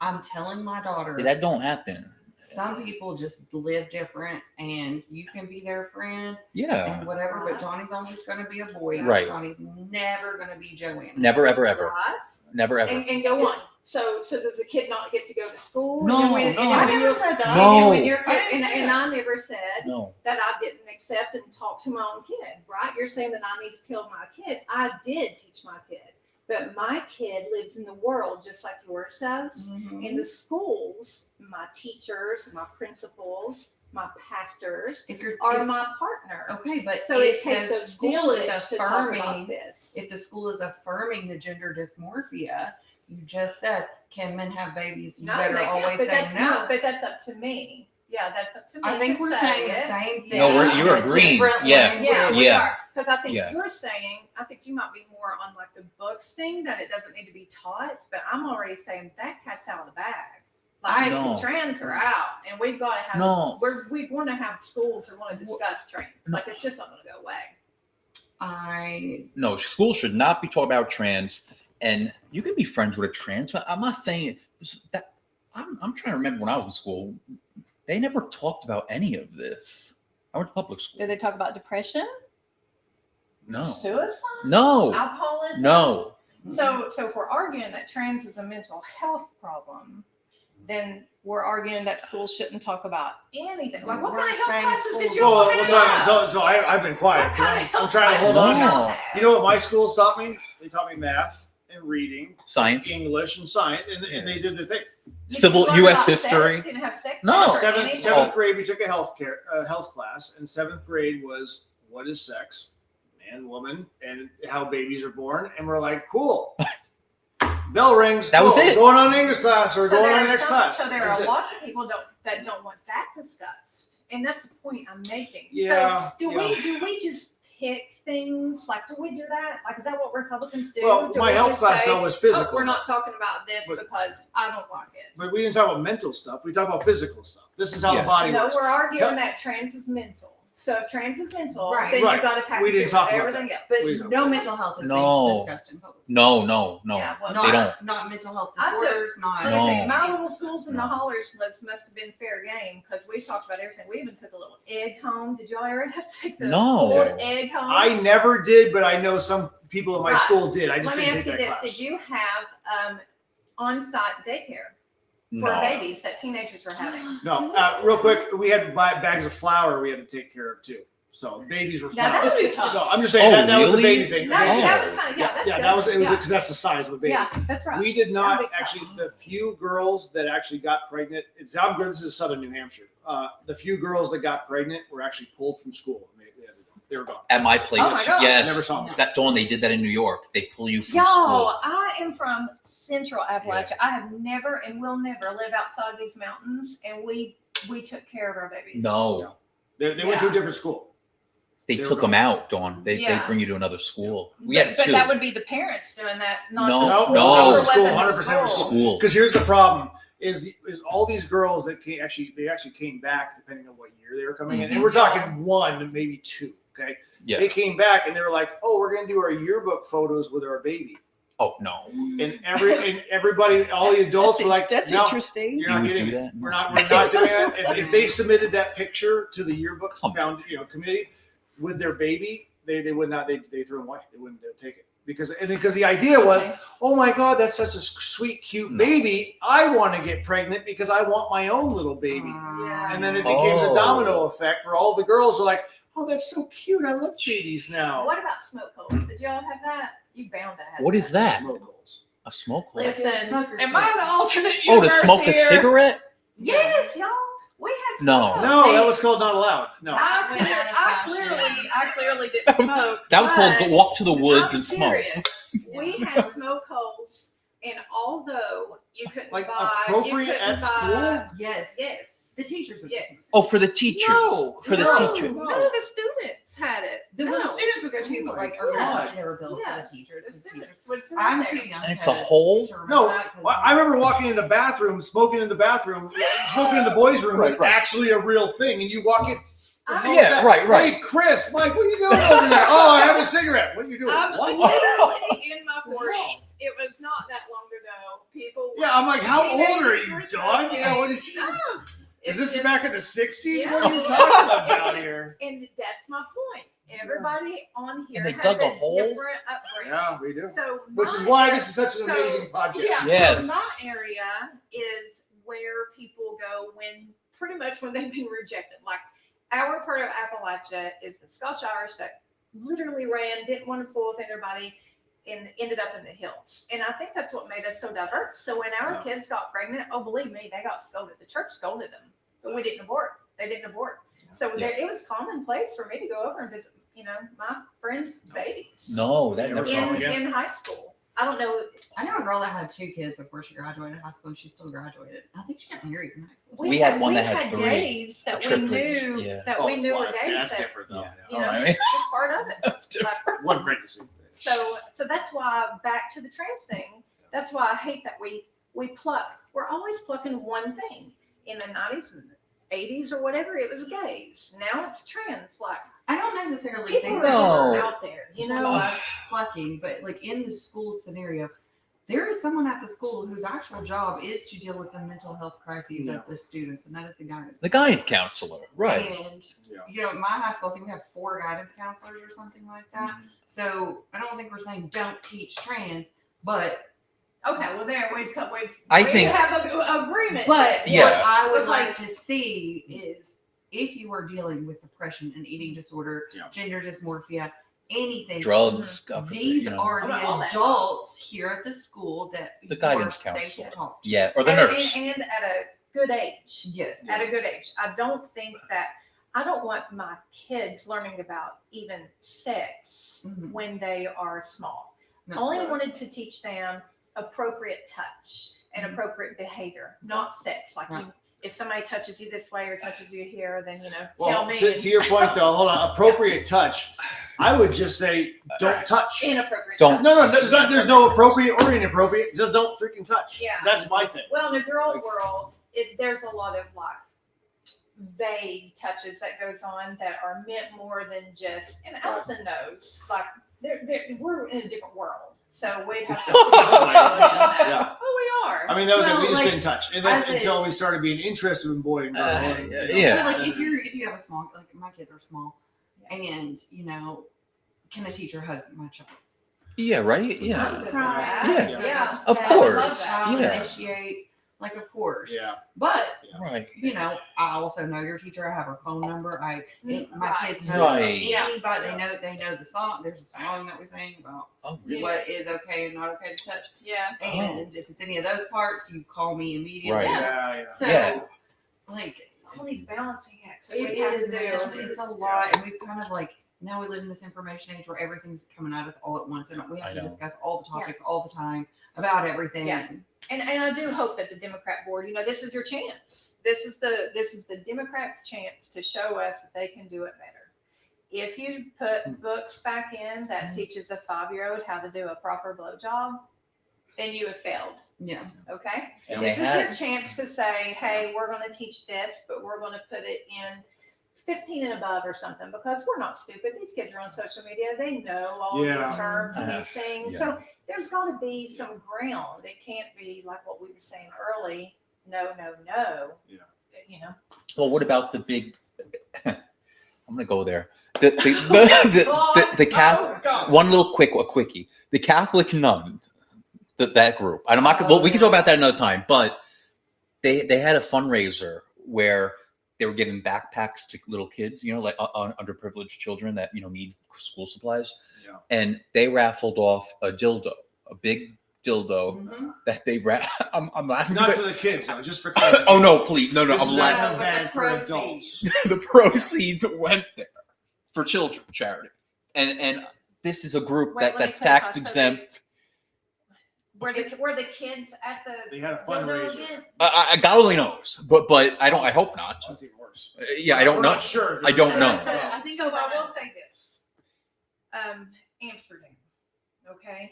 B: I'm telling my daughter
D: That don't happen.
B: some people just live different, and you can be their friend
D: Yeah.
B: and whatever, but Johnny's always going to be a boy.
D: Right.
B: Johnny's never going to be Joanna.
D: Never, ever, ever.
C: Right?
D: Never, ever.
C: And go on. So does the kid not get to go to school?
D: No,
C: And
D: no.
B: I never said that.
D: No.
C: when your
B: I
C: kid,
B: didn't say
C: and
B: that.
C: I never said
D: No.
C: that I didn't accept and talk to my own kid, right? You're saying that I need to tell my kid. I did teach my kid. But my kid lives in the world just like yours does.
B: Mhm.
C: In the schools, my teachers, my principals, my pastors
B: If you're
C: are
B: if-
C: my partner.
B: okay, but
C: So it
B: if
C: takes
B: the
C: a
B: school is
C: village to talk about
B: affirming,
C: this.
B: if the school is affirming the gender dysmorphia, you just said, can men have babies? You
C: No,
B: better
C: they can't,
B: always
C: but
B: say
C: that's
B: no.
C: not- but that's up to me. Yeah, that's up to me.
B: I think
C: to
B: we're
C: say
B: saying the
C: it.
B: same thing.
D: No, you're
B: in a
D: agreeing.
B: different
D: Yeah.
B: language.
C: Yeah, we
D: Yeah.
C: are. Because I think
D: Yeah.
C: you're saying, I think you might be more on like the books thing that it doesn't need to be taught, but I'm already saying that cat's out of the bag. Like
D: No.
C: trans are out, and we've got to have.
D: No.
C: We want to have schools that want to discuss trans. Like it's just not going to go away.
D: No, school should not be talking about trans. And you can be friends with a trans. I'm not saying that. I'm trying to remember when I was in school. They never talked about any of this. I went to public school.
C: Did they talk about depression,
D: No.
C: suicide,
D: No.
C: alcoholism?
D: No.
C: So if we're arguing that trans is a mental health problem, then we're arguing that schools shouldn't talk about anything. Like, what
B: We're
C: kind of health
B: saying
C: classes did
B: schools-
C: you
A: Well,
C: have?
A: so I've been quiet.
C: What kind of
A: I'm
C: health
A: trying to hold
C: classes
A: on.
C: did
A: here.
D: No.
C: have?
A: You know what my schools taught me? They taught me math and reading,
D: Science.
A: English and science, and they did the thing.
C: You
D: Civil
C: didn't learn
D: U.S.
C: about
D: history.
C: Sex. You didn't have sex.
D: No.
C: ed or
A: Seventh
C: anything.
A: grade, we took a health class, and seventh grade was what is sex, man, woman, and how babies are born, and we're like, cool. Bell rings.
D: That was
A: cool.
D: it.
A: Going on to English class or
C: So
A: going
C: there
A: on
C: are
A: to next
C: some-
A: class.
C: So there
A: That's
C: are
A: it.
C: lots of people that don't want that discussed, and that's the point I'm making.
A: Yeah,
C: So do we just pick things? Like, do we do that? Like, is that what Republicans do?
A: Well,
C: Do
A: my
C: we
A: health
C: just
A: class
C: say,
A: though was
C: "Oh,
A: physical.
C: we're not talking about this
A: But-
C: because I don't like it.
A: But we didn't talk about mental stuff. We talked about physical stuff. This is how
D: Yeah.
A: the body
C: No,
A: works.
C: we're arguing
A: Health-
C: that trans is mental. So if trans is mental,
B: Right.
C: then
A: Right.
C: you've got to
A: We
C: package
A: didn't
C: it
A: talk
C: with
A: about
C: everything else.
B: But
A: Please don't.
B: no mental health is
D: No.
B: being discussed in public.
D: No.
C: Yeah, well,
B: Not,
D: They don't.
B: Not mental health
C: I took-
B: disorders. Not.
C: Let me tell you,
D: No.
C: my little schools in the
D: No.
C: hollers must have been fair game because we talked about everything. We even took a little egg home. Did y'all ever have to take the
D: No.
C: old egg home?
A: I never did, but I know some people in my
C: Right.
A: school did. I just
C: Let me
A: didn't
C: ask
A: take
C: you
A: that
C: this:
A: class.
C: did you have on-site daycare for
D: No.
C: babies that teenagers were having?
A: No, real quick, we had bags of flour we had to take care of too. So babies were
C: Now
A: flour.
C: that would be tough.
A: No, I'm just saying
D: Oh,
A: that was the
D: really?
A: baby thing.
C: That,
A: Baby-
C: that would kind of, yeah, that's
A: yeah,
C: good.
A: that was it was
C: yeah.
A: because that's the size of a baby.
C: Yeah, that's right.
A: We did not
C: That'd be tough.
A: actually. The few girls that actually got pregnant. It's I'm good. This is Southern New Hampshire. The few girls that got pregnant were actually pulled from school. They were gone.
D: At my place,
C: Oh my God.
D: yes.
A: Never saw them.
D: That Dawn, they did that in New York. They pull you from
C: Y'all,
D: school.
C: I am from Central Appalachia. I have never and will never live outside these mountains, and we took care of our babies.
D: No,
A: They went to a
C: Yeah.
A: different school.
D: they
A: They were
D: took them
A: gone.
D: out, Dawn. They
C: Yeah.
D: bring you to another school. We
C: but,
D: had
C: but
D: two.
C: that would be the parents doing that, not
D: No,
C: the school.
D: no.
C: Whoever
A: That was school,
C: in the
A: 100% was
D: school.
A: Because here's the problem: is all these girls that came they actually came back depending on what year they were coming in, and we're talking one, maybe two. Okay,
D: Yeah.
A: they came back and they were like, "Oh, we're gonna do our yearbook photos with our baby,"
D: Oh no.
A: and everybody, all the adults were like, "No,
B: interesting.
A: you're
D: You
A: not
D: would
A: getting
D: do
A: it.
D: that?
A: We're not doing it." If they submitted that picture to the yearbook
D: Come
A: committee, with their baby, they would not. They threw them away. They wouldn't take it because the idea was, oh my God, that's such a sweet, cute baby. I want to get pregnant because I want my own little baby.
C: Yeah.
A: And then it became a domino effect where all the girls were like, oh, that's so cute. I love babies now.
C: What about smoke holes? Did y'all have that? You bound to have
D: What is that?
A: Smoke holes.
D: A smoke hole?
C: Listen,
B: Smokers
C: am I the alternate
D: Oh, to
C: universe
D: smoke
C: here?
D: a cigarette?
C: Yes, y'all. We had
D: No.
C: smoke holes.
A: No, that was called not allowed. No.
C: I clearly didn't smoke.
D: That was called
C: but
D: walk to the woods
C: I'm
D: and smoke.
C: serious. We had smoke holes, and although you couldn't
A: Like
C: buy,
A: appropriate at school?
B: Yes.
C: Yes.
B: The teachers would
C: Yes.
B: get some.
D: Oh, for the teachers.
A: No.
D: For the
C: No,
D: teacher.
C: no, the students had it.
B: The
C: No.
B: students would go too, but like
A: Oh my
B: originally
A: God.
B: they were built
C: Yeah.
B: for the teachers.
C: The
B: The
C: students
B: teachers.
C: would sit
B: I'm
C: there.
B: too young.
D: And it's
B: to,
D: a hole?
B: to remember
A: No,
B: that 'cause
A: I remember walking in the bathroom, smoking in the bathroom, smoking in the boys' room was
D: Right.
A: actually a real thing. And you walk in,
C: I'm-
D: Yeah, right.
A: Hey, Chris, Mike, what are you doing over there? Oh, I have a cigarette. What are you doing?
C: I'm
A: What?
C: literally in my 40s. It was not that long ago. People.
A: Yeah, I'm like, how old are
C: teenagers
A: you,
C: were
A: dog?
C: smoking.
A: Yeah, what is he?
C: Oh,
A: Is
C: it's
A: this
C: just-
A: back in the 60s?
C: Yeah.
A: What are you talking about here?
C: And that's my point. Everybody on here
D: And they
C: has
D: dug a
C: a
D: hole?
C: different upbringing.
A: Yeah, we do.
C: So
A: Which is
C: my-
A: why this is such an
C: so-
A: amazing podcast.
C: Yeah.
D: Yes.
C: So my area is where people go when pretty much when they've been rejected. Like our part of Appalachia is the Scotch Irish that literally ran, didn't want to fool with anybody, and ended up in the hills. And I think that's what made us so diverse. So when our
A: Yeah.
C: kids got pregnant, oh, believe me, they got scolded. The church scolded them, but we didn't abort. They didn't abort. So
D: Yeah.
C: it was commonplace for me to go over and visit, my friends' babies.
D: No, that
A: Never
D: never
A: saw
D: happened.
A: him again.
C: In high school. I don't know.
B: I know a girl that had 2 kids before she graduated high school, and she still graduated. I think she got married in high school.
D: We had one that had 3.
C: gays that we
D: Triplets,
C: knew
D: yeah.
C: that
A: Oh,
C: we knew
A: well,
C: were
A: that's,
C: gays.
A: that's
C: That,
A: different, though.
D: Yeah.
C: you
D: Oh,
C: know,
D: I mean-
C: it's part of it. Like,
A: One pregnancy.
C: so that's why back to the trans thing. That's why I hate that we pluck. We're always plucking one thing. In the 90s and 80s or whatever, it was gays. Now it's trans. Like
B: I don't necessarily
C: people
B: think
C: are
B: that
D: No.
C: just out there, you know.
B: like plucking, but like in the school scenario, there is someone at the school whose actual job is to deal with the mental health crises
A: Yeah.
B: of the students, and that is the guidance.
D: The guidance counselor, right?
B: And
A: Yeah.
B: at my high school, I think we have 4 guidance counselors or something like that. So I don't think we're saying don't teach trans, but
C: Okay, well there we
D: I think-
C: have a agreement.
B: But
D: Yeah.
B: what I would
C: But,
B: like
C: like-
B: to see is if you are dealing with depression and eating disorder,
A: Yeah.
B: gender dysmorphia, anything.
D: Drugs. God forbid,
B: These
D: you know.
B: are
C: About all
B: the
C: that.
B: adults here at the school that
D: The
B: you
D: guidance
B: are safe to
D: counselor.
B: talk to.
D: Yeah, or the
C: and,
D: nurse.
C: and at a good age.
B: Yes.
C: At a good age. I don't think that I don't want my kids learning about even sex
B: Mhm.
C: when they are small.
B: No.
C: Only wanted to teach them appropriate touch and
B: Mhm.
C: appropriate behavior, not sex. Like
B: Right.
C: if somebody touches you this way or touches you here, then tell
A: Well,
C: me.
A: to your point, though, hold on. Appropriate touch. I would just say don't touch.
C: Inappropriate.
D: Don't-
C: touch.
A: No, there's no appropriate or inappropriate. Just don't freaking touch.
C: Yeah.
A: That's my thing.
C: Well, in the girl world, there's a lot of like vague touches that goes on that are meant more than just. And Allison knows, like, we're in a different world, so we'd have to.
A: Yeah.
C: Oh, we are.
A: I mean, that was
B: Well,
A: it. We just
B: like,
A: didn't touch
B: as a-
A: until we started being interested in boy and girl. and, you know.
D: yeah.
B: But like if you have a small, like my kids are small, and can a teacher hug my child?
D: Yeah, right? Yeah.
B: Cry.
D: Yeah.
C: Yeah.
D: Of
B: Upset,
D: course.
B: love that. Child
D: Yeah.
B: initiates, like of course.
A: Yeah.
B: But
D: Right.
B: I also know your teacher. I have her phone number. My
C: Right.
B: kids know
D: Right.
B: anybody.
A: Yeah.
B: They know the song. There's a song that we sing about
D: Oh, really?
B: what is okay and not okay to touch.
C: Yeah.
B: And if it's any of those parts, you call me immediately.
D: Right.
A: Yeah.
B: So,
D: Yeah.
B: like,
C: All these balancing acts. that
B: it
C: we have
B: is,
C: to do.
B: man. It's a lot, and we've kind of like now we live in this information age where everything's coming at us all at once, and we have
D: I
B: to
D: know.
B: discuss all the topics all the time about everything.
C: Yeah. And I do hope that the Democrat board, this is your chance. This is the Democrats' chance to show us that they can do it better. If you put books back in that teaches a 5-year-old how to do a proper blowjob, then you have failed.
B: Yeah.
C: Okay.
D: And
C: This
D: they
C: is
D: had.
C: your chance to say, hey, we're going to teach this, but we're going to put it in 15 and above or something, because we're not stupid. These kids are on social media. They know all
A: Yeah.
C: these terms and these things.
D: Yeah.
C: So there's got to be some ground. It can't be like what we were saying early. No.
A: Yeah.
C: You know,
D: Well, what about the big? I'm going to go there. the Catholic. One little quickie. The Catholic nun, that group. And I'm not. Well, we can talk about that another time. But they had a fundraiser where they were giving backpacks to little kids, like underprivileged children that need school supplies.
A: Yeah.
D: And they raffled off a dildo, a big dildo that they I'm laughing.
A: Not to the kids, though, just for clarity.
D: Oh no, please, no,
A: This
D: I'm
A: is
D: laughing.
A: an event for adults.
D: The proceeds went there for children charity, and this is a group
C: Wait, let me
D: that's
C: clarify.
D: tax exempt.
C: Were the kids at the
A: They had a
C: dildo
A: fundraiser.
C: event?
D: God only knows, but I hope not.
A: That's even worse.
D: Yeah, I don't
A: We're
D: know.
A: not sure.
D: I don't know.
C: So,
B: I think
C: so
B: it's
C: I
B: on
C: will
B: it.
C: say this. Amsterdam, okay?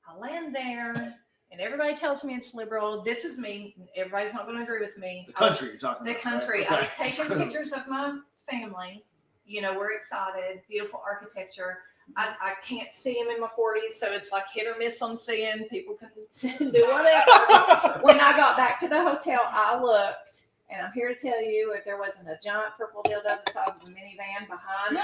C: I land there, and everybody tells me it's liberal. This is me. Everybody's not going to agree with me.
A: The country you're talking
C: The
A: about.
C: country.
A: Right?
C: I was
A: Okay.
C: taking pictures of my family. We're excited. Beautiful architecture. I can't see them in my 40s, so it's like hit or miss on seeing. People can do whatever. When I got back to the hotel, I looked, and I'm here to tell you, if there wasn't a giant purple dildo the size of a minivan behind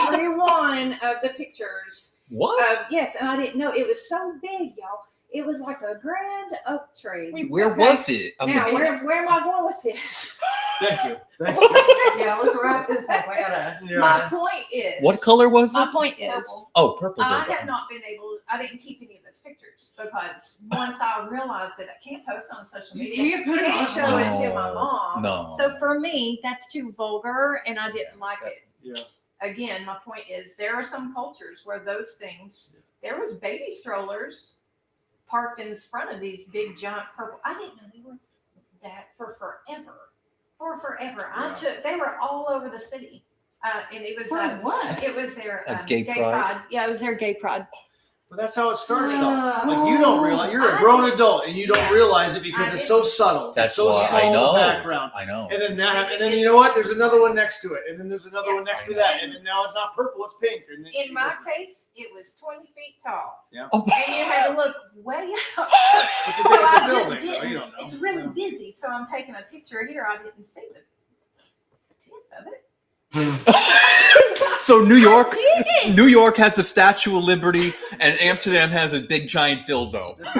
C: every one of the pictures.
D: What?
C: Yes, and I didn't know. It was so big, y'all. It was like a grand oak tree.
D: Wait, where
C: Okay?
D: was it?
C: Now, where am I going with this?
A: Thank you. Thank you.
B: Yeah, let's wrap this up. I gotta.
A: Yeah.
C: My point is.
D: What color was
C: My
D: it?
C: point is.
B: Purple.
D: Oh, purple.
C: I
D: dildo.
C: have not been able. I didn't keep any of those pictures because once I realized that I can't post on social media,
B: You can't put it on
C: show it to
D: No.
C: my mom.
D: No.
C: So for me, that's too vulgar, and I didn't like it.
A: Yeah.
C: Again, my point is there are some cultures where those things. There was baby strollers parked in front of these big giant purple. I didn't know they were that for forever.
A: Yeah.
C: They were all over the city, and it was
B: For what?
C: It was their
D: A gay pride?
C: Yeah, it was their gay pride.
A: But that's how it starts, though. Like, you don't realize you're a
C: I
A: grown
C: didn't-
A: adult, and you don't
C: Yeah.
A: realize it because
C: I
A: it's so
C: didn't.
A: subtle.
D: That's
A: it's so
D: why
A: small
D: I know.
A: in the background.
D: I know.
A: And then that happens. And then you know what? There's another one next to it. And then there's another one next to that. And then now it's not purple, it's pink. And then
C: In my case, it was 20 feet tall.
A: Yeah.
D: Oh.
C: And you had to look way up.
A: It's a,
C: So
A: it's
C: I
A: a
C: just
A: building. though.
C: didn't.
A: You don't know.
C: It's really
A: Yeah.
C: busy. So I'm taking a picture here. I didn't see the tip of it.
D: So New York has the Statue of Liberty, and Amsterdam has a big giant dildo.
A: It's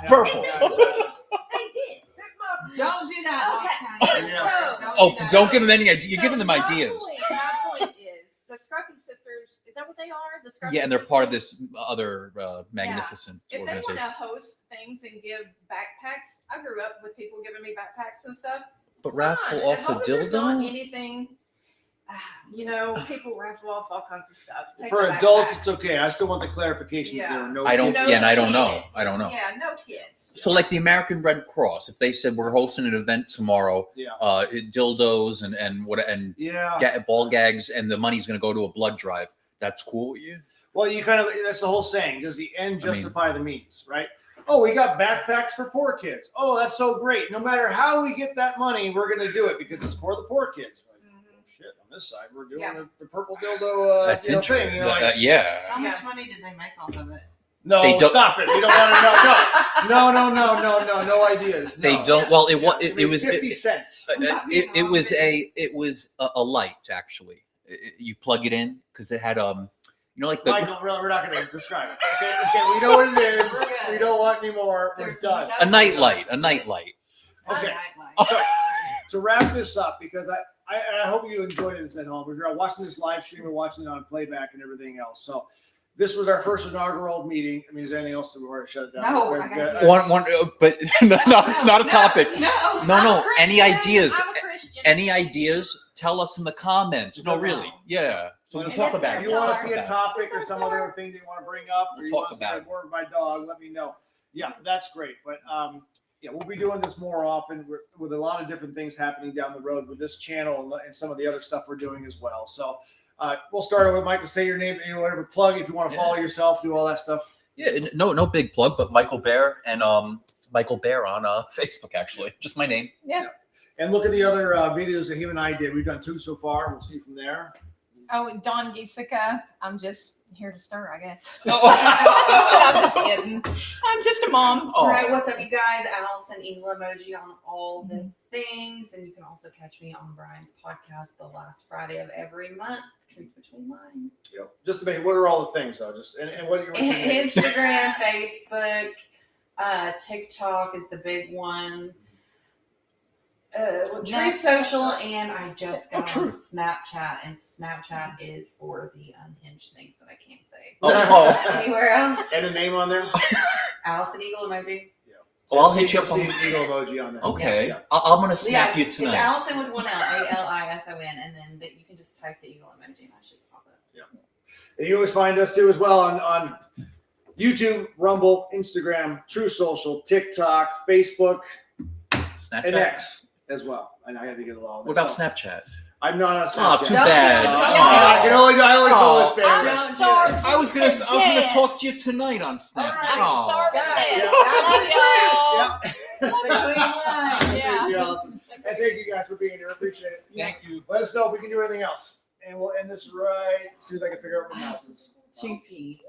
A: purple. Yeah.
D: Purple.
A: Yeah.
C: They did.
B: Don't do that.
C: Okay.
B: Knox County.
A: Yeah.
D: Oh,
B: do that.
D: don't give them any idea. You're
C: So
D: giving them
C: my
D: ideas.
C: My point is the Scruffy Sisters. Is that what they are? The Scruffy
D: Yeah, and they're part of
C: Sisters?
D: this other magnificent
C: If they want
D: organization.
C: to host things and give backpacks, I grew up with people giving me backpacks and stuff.
D: But
C: Fine.
D: raffle
C: As
D: off a
C: long as there's not
D: dildo?
C: anything, people raffle off all kinds of stuff. Take
A: For
C: a
A: adults,
C: backpack.
A: it's okay. I still want the clarification that there are no
D: I don't.
A: kids.
C: No
D: Yeah, and I don't know.
C: kids.
D: I don't know.
C: Yeah, no kids.
D: So, like the American Red Cross, if they said we're hosting an event tomorrow,
A: Yeah.
D: dildos and
A: Yeah.
D: ball gags, and the money's going to go to a blood drive. That's cool with you?
A: Well, that's the whole saying. Does the end
D: I mean-
A: justify the means, right? Oh, we got backpacks for poor kids. Oh, that's so great. No matter how we get that money, we're going to do it because it's for the poor kids. Like,
C: Mhm.
A: shit, on this side, we're doing
C: Yeah.
A: the purple dildo
D: That's
A: thing.
D: interesting.
A: Like,
B: How much
C: Yeah.
B: money did they make off of it?
A: no,
D: They don't-
A: stop it. We don't want to know. No ideas.
D: They
A: No.
D: don't. Well, it
A: Yeah,
D: it was
A: 50 cents.
D: it was a light actually. You plug it in because it had like the
A: Michael, we're not going to describe it. Okay, we know what it is.
B: We're good.
A: We don't want any more. We're
B: There's
A: done.
D: a night light.
A: Okay.
B: Okay.
A: So, to wrap this up, because I hope you enjoyed it at home. If you're watching this live stream or watching it on playback and everything else. So this was our first inaugural meeting. I mean, is there anything else that we're going to shut it down?
B: No,
A: We're
B: I
A: good.
B: got
D: one, but not a topic.
B: No.
D: No,
C: I'm a
D: any
C: Christian.
D: ideas?
C: I'm a Christian.
D: Any ideas? Tell us in the comments. No,
A: No.
D: really. Yeah. So we'll
A: And
D: talk
C: if
D: about
A: If
D: it.
A: you want to
C: Talk
A: see a
D: about it.
A: topic or some other thing that you want to bring up, or
D: We'll
A: you
D: talk
A: want to see
D: about
A: a
D: it.
A: word by dog, let me know. Yeah, that's great. But yeah, we'll be doing this more often with a lot of different things happening down the road with this channel and some of the other stuff we're doing as well. So we'll start with Michael. Say your name, whatever plug if you want to follow yourself, do all that stuff.
D: Yeah, no big plug, but Michael Bear and Michael Bear on Facebook actually, just my name.
A: And look at the other videos that him and I did. We've done 2 so far. We'll see from there.
C: Dawn Giesica. I'm just here to stir, I guess.
D: Oh.
C: I'm just kidding. I'm just a mom.
D: Oh.
B: All right, what's up, you guys? Allison Eagle emoji on all the things, and you can also catch me on Brian's podcast the last Friday of every month. Truth Between Lines.
A: Yep. Just to make, what are all the things though? Just and what are your
B: Instagram, Facebook, TikTok is the big one. Truth Social, and I just got on Snapchat, and Snapchat is for the unhinged things that I can't say anywhere else.
A: And a name on there?
B: Allison Eagle emoji.
A: Yeah.
D: So I'll hit you up
A: see
D: on
A: an eagle emoji on there.
D: Okay.
A: Yeah.
D: I'm going to snap you tonight.
B: It's Allison with one L, ALISON, and then you can just type the eagle emoji and I should pop up.
A: Yeah. And you always find us too as well on YouTube, Rumble, Instagram, True Social, TikTok, Facebook,
D: Snapchat?
A: and X as well. And I had to get it all.
D: What about Snapchat?
A: I'm not on Snapchat.
D: Oh, too bad.
A: I only saw this page.
C: I'm starved.
D: I was gonna talk to you tonight on Snapchat.
C: I'm starving.
A: Between lines.
C: Yeah.
A: Thank you, Allison. And thank you guys for being here. I appreciate it.
D: Thank you.
A: Let us know if we can do anything else. And we'll end this right. See if I can figure out what else is.
B: 2P.